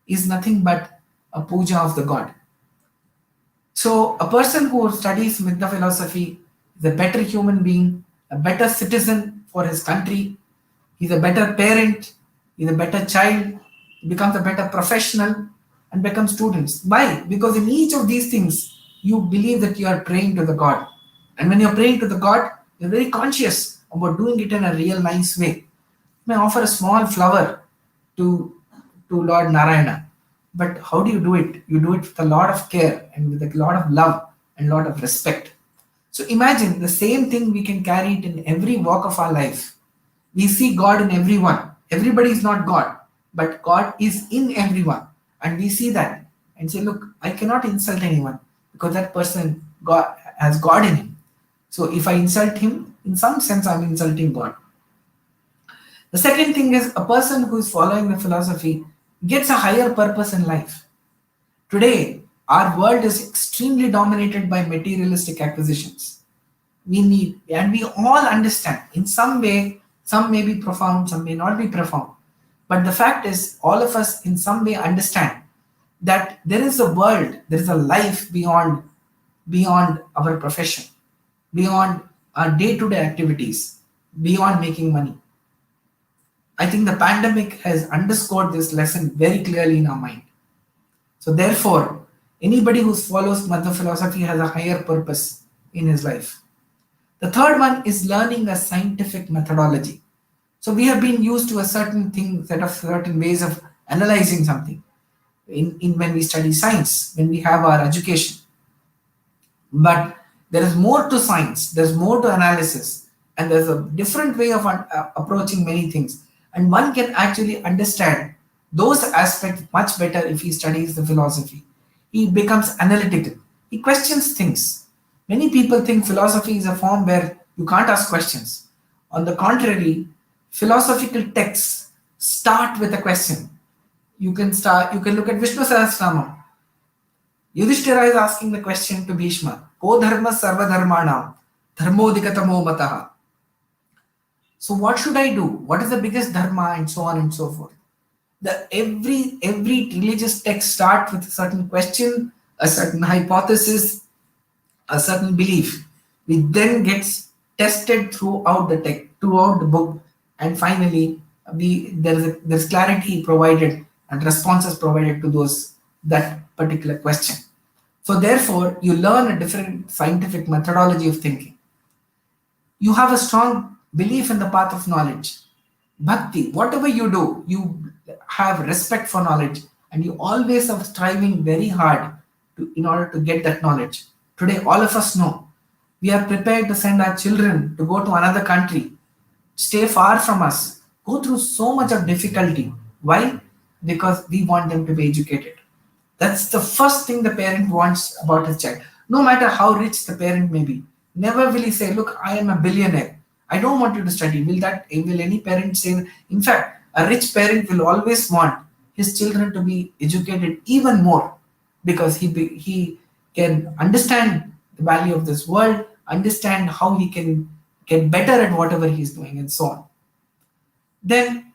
is nothing but a puja of the God. So a person who studies Madhva philosophy is a better human being, a better citizen for his country, he's a better parent, he's a better child, he becomes a better professional and becomes students. Why? Because in each of these things, you believe that you are praying to the God. And when you're praying to the God, you're very conscious about doing it in a real nice way. You may offer a small flower to Lord Narayana. But how do you do it? You do it with a lot of care and with a lot of love and a lot of respect. So imagine the same thing we can carry it in every walk of our life. We see God in everyone. Everybody is not God, but God is in everyone. And we see that and say, look, I cannot insult anyone because that person God has God in him. So if I insult him, in some sense, I'm insulting God. The second thing is a person who is following the philosophy gets a higher purpose in life. Today, our world is extremely dominated by materialistic acquisitions. We need, and we all understand in some way, some may be profound, some may not be profound. But the fact is, all of us in some way understand that there is a world, there is a life beyond our profession, beyond our day-to-day activities, beyond making money. I think the pandemic has underscored this lesson very clearly in our mind. So therefore, anybody who follows Madhva philosophy has a higher purpose in his life. The third one is learning a scientific methodology. So we have been used to a certain thing, certain ways of analyzing something in when we study science, when we have our education. But there is more to science, there's more to analysis, and there's a different way of approaching many things. And one can actually understand those aspects much better if he studies the philosophy. He becomes analytical. He questions things. Many people think philosophy is a form where you can't ask questions. On the contrary, philosophical texts start with a question. You can look at Vishnu Sahasranama. Yudhishthira is asking the question to Bhishma, Ko dharma sarva dharmanam, dharmodikatamo mataha. So what should I do? What is the biggest dharma, and so on and so forth. Every religious text starts with a certain question, a certain hypothesis, a certain belief, which then gets tested throughout the text, throughout the book, and finally there's clarity provided and responses provided to that particular question. So therefore, you learn a different scientific methodology of thinking. You have a strong belief in the path of knowledge. Bhakti, whatever you do, you have respect for knowledge, and you always are striving very hard in order to get that knowledge. Today, all of us know we are prepared to send our children to go to another country, stay far from us, go through so much of difficulty. Why? Because we want them to be educated. That's the first thing the parent wants about his child. No matter how rich the parent may be, never will he say, look, I am a billionaire, I don't want you to study. Will any parent say? In fact, a rich parent will always want his children to be educated even more, because he can understand the value of this world, understand how he can get better at whatever he's doing, and so on. Then,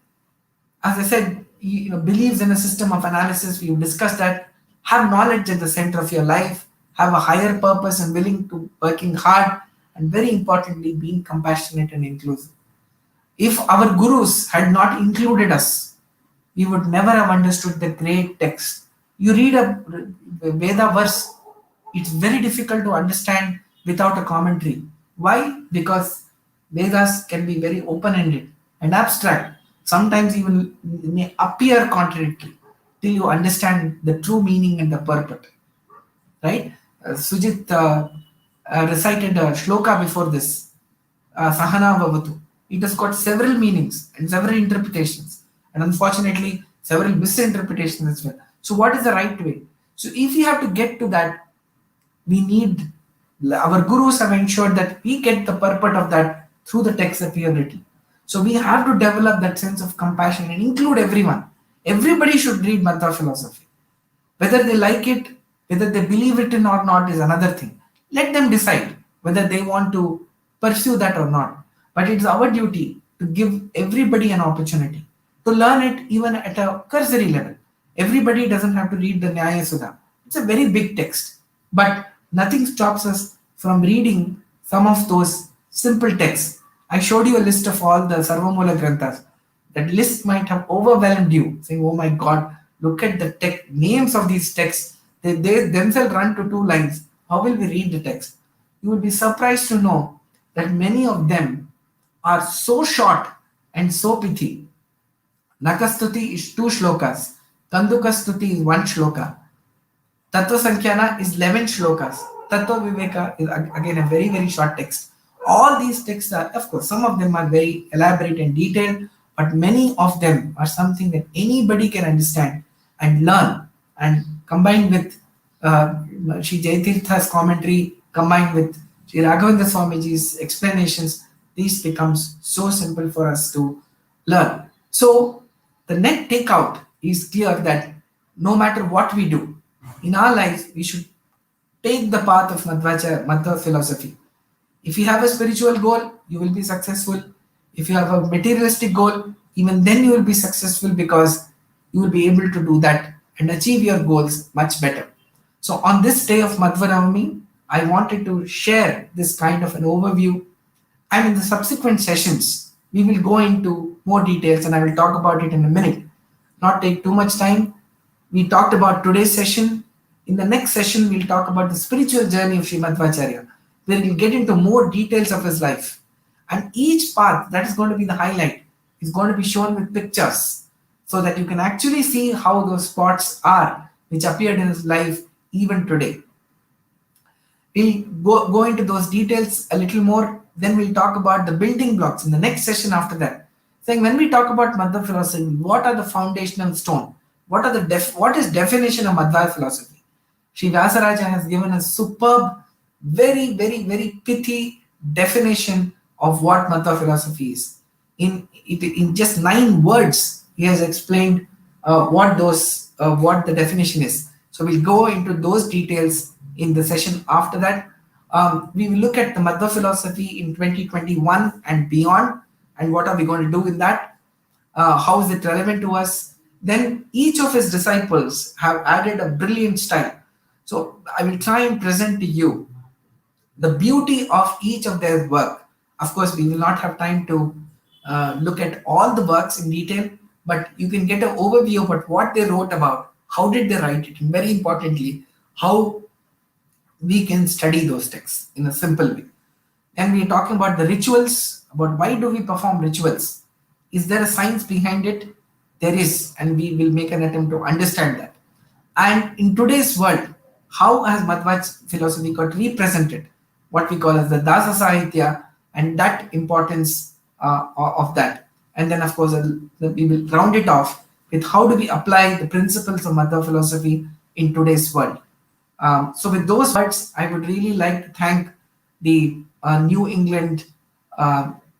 as I said, he believes in a system of analysis. We've discussed that. Have knowledge at the center of your life, have a higher purpose and willing to working hard, and very importantly, being compassionate and inclusive. If our gurus had not included us, we would never have understood the great text. You read a Veda verse, it's very difficult to understand without a commentary. Why? Because Vedas can be very open ended and abstract, sometimes even may appear contradictory till you understand the true meaning and the purport. Right? Sujit recited a shloka before this, Sahana Bhavatu. It has got several meanings and several interpretations, and unfortunately, several misinterpretations as well. So, what is the right way? So, if we have to get to that, we need our gurus have ensured that we get the purport of that through the text that we have written. So, we have to develop that sense of compassion and include everyone. Everybody should read Madhva philosophy. Whether they like it, whether they believe it in or not is another thing. Let them decide whether they want to pursue that or not. But it's our duty to give everybody an opportunity to learn it even at a cursory level. Everybody doesn't have to read the Nyaya Sudha. It's a very big text. But nothing stops us from reading some of those simple texts. I showed you a list of all the Sarvamula Granthas. That list might have overwhelmed you, saying, oh my God, look at the names of these texts. They themselves run to 2 lines. How will we read the text? You will be surprised to know that many of them are so short and so pithy. Nakastuti is 2 shlokas. Kandukastuti is 1 shloka. Tattva Sankhyanā is 11 shlokas. Tattva Viveka is again a very, very short text. All these texts are, of course, some of them are very elaborate and detailed, but many of them are something that anybody can understand and learn. And combined with Sri Jaitirtha's commentary, combined with Sri Raghavendra Swamiji's explanations, this becomes so simple for us to learn. So the net takeout is clear that no matter what we do in our lives, we should take the path of Madhwa philosophy. If you have a spiritual goal, you will be successful. If you have a materialistic goal, even then you will be successful because you will be able to do that and achieve your goals much better. So on this day of Madhwa Navami, I wanted to share this kind of an overview, and in the subsequent sessions, we will go into more details and I will talk about it in a minute. Not take too much time. We talked about today's session. In the next session, we'll talk about the spiritual journey of Sri Madhwacharya, where we'll get into more details of his life. And each path, that is going to be the highlight, is going to be shown with pictures so that you can actually see how those spots are, which appeared in his life even today. We'll go into those details a little more. Then we'll talk about the building blocks in the next session after that. Saying when we talk about Madhva philosophy, what are the foundational stone? What is definition of Madhva philosophy? Sri Vyasaraja has given a superb, very, very, very pithy definition of what Madhva philosophy is. In just 9 words, he has explained what the definition is. So we'll go into those details in the session after that. We will look at the Madhva philosophy in 2021 and beyond, and what are we going to do in that? How is it relevant to us? Then each of his disciples have added a brilliant style. So I will try and present to you the beauty of each of their work. Of course, we will not have time to look at all the works in detail, but you can get an overview about what they wrote about, how did they write it, and very importantly, how we can study those texts in a simple way. And we are talking about the rituals, about why do we perform rituals? Is there a science behind it? There is, and we will make an attempt to understand that. And in today's world, how has Madhva philosophy got represented? What we call as the Dasa Sahitya, and that importance of that. And then, of course, we will round it off with how do we apply the principles of Madhva philosophy in today's world. So with those words, I would really like to thank the New England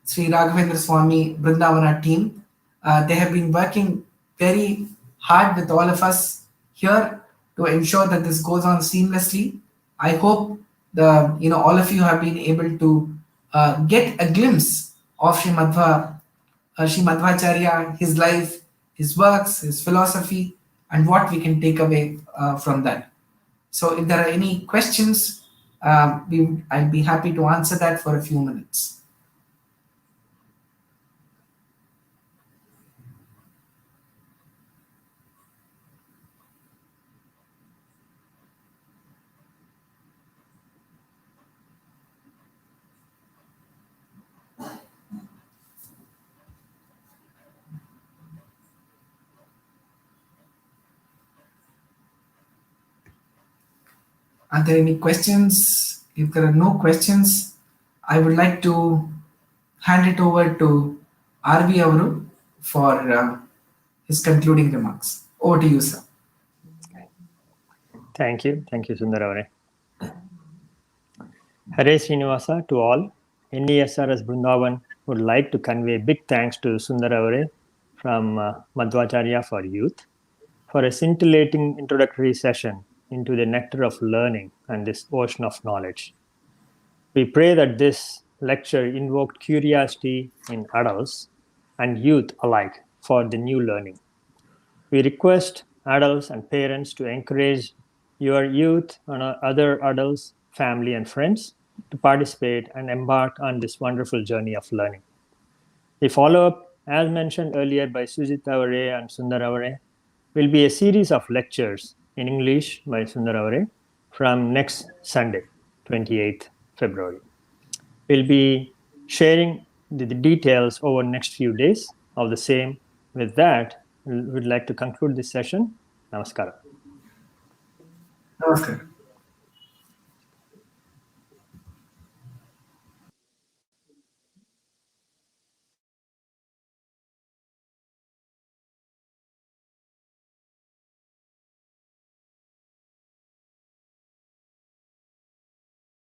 Sri Raghavendra Swami Vrindavana team. They have been working very hard with all of us here to ensure that this goes on seamlessly. I hope all of you have been able to get a glimpse of Sri Madhwacharya, his life, his works, his philosophy, and what we can take away from that. So if there are any questions, I'd be happy to answer that for a few minutes. Are there any questions? If there are no questions, I would like to hand it over to RV Avaru for his concluding remarks. Over to you, sir. Thank you, Sundaravare. Hare Srinivasa to all. NESRS Brindavan would like to convey big thanks to Sundaravare from Madhwacharya for Youth for a scintillating introductory session into the nectar of learning and this ocean of knowledge. We pray that this lecture invoked curiosity in adults and youth alike for the new learning. We request adults and parents to encourage your youth and other adults, family, and friends to participate and embark on this wonderful journey of learning. The follow-up, as mentioned earlier by Sujita Avare and Sundar Avare, will be a series of lectures in English by Sundar Avare from next Sunday, 28th February. We'll be sharing the details over next few days of the same. With that, we'd like to conclude this session. Namaskara. Namaskar.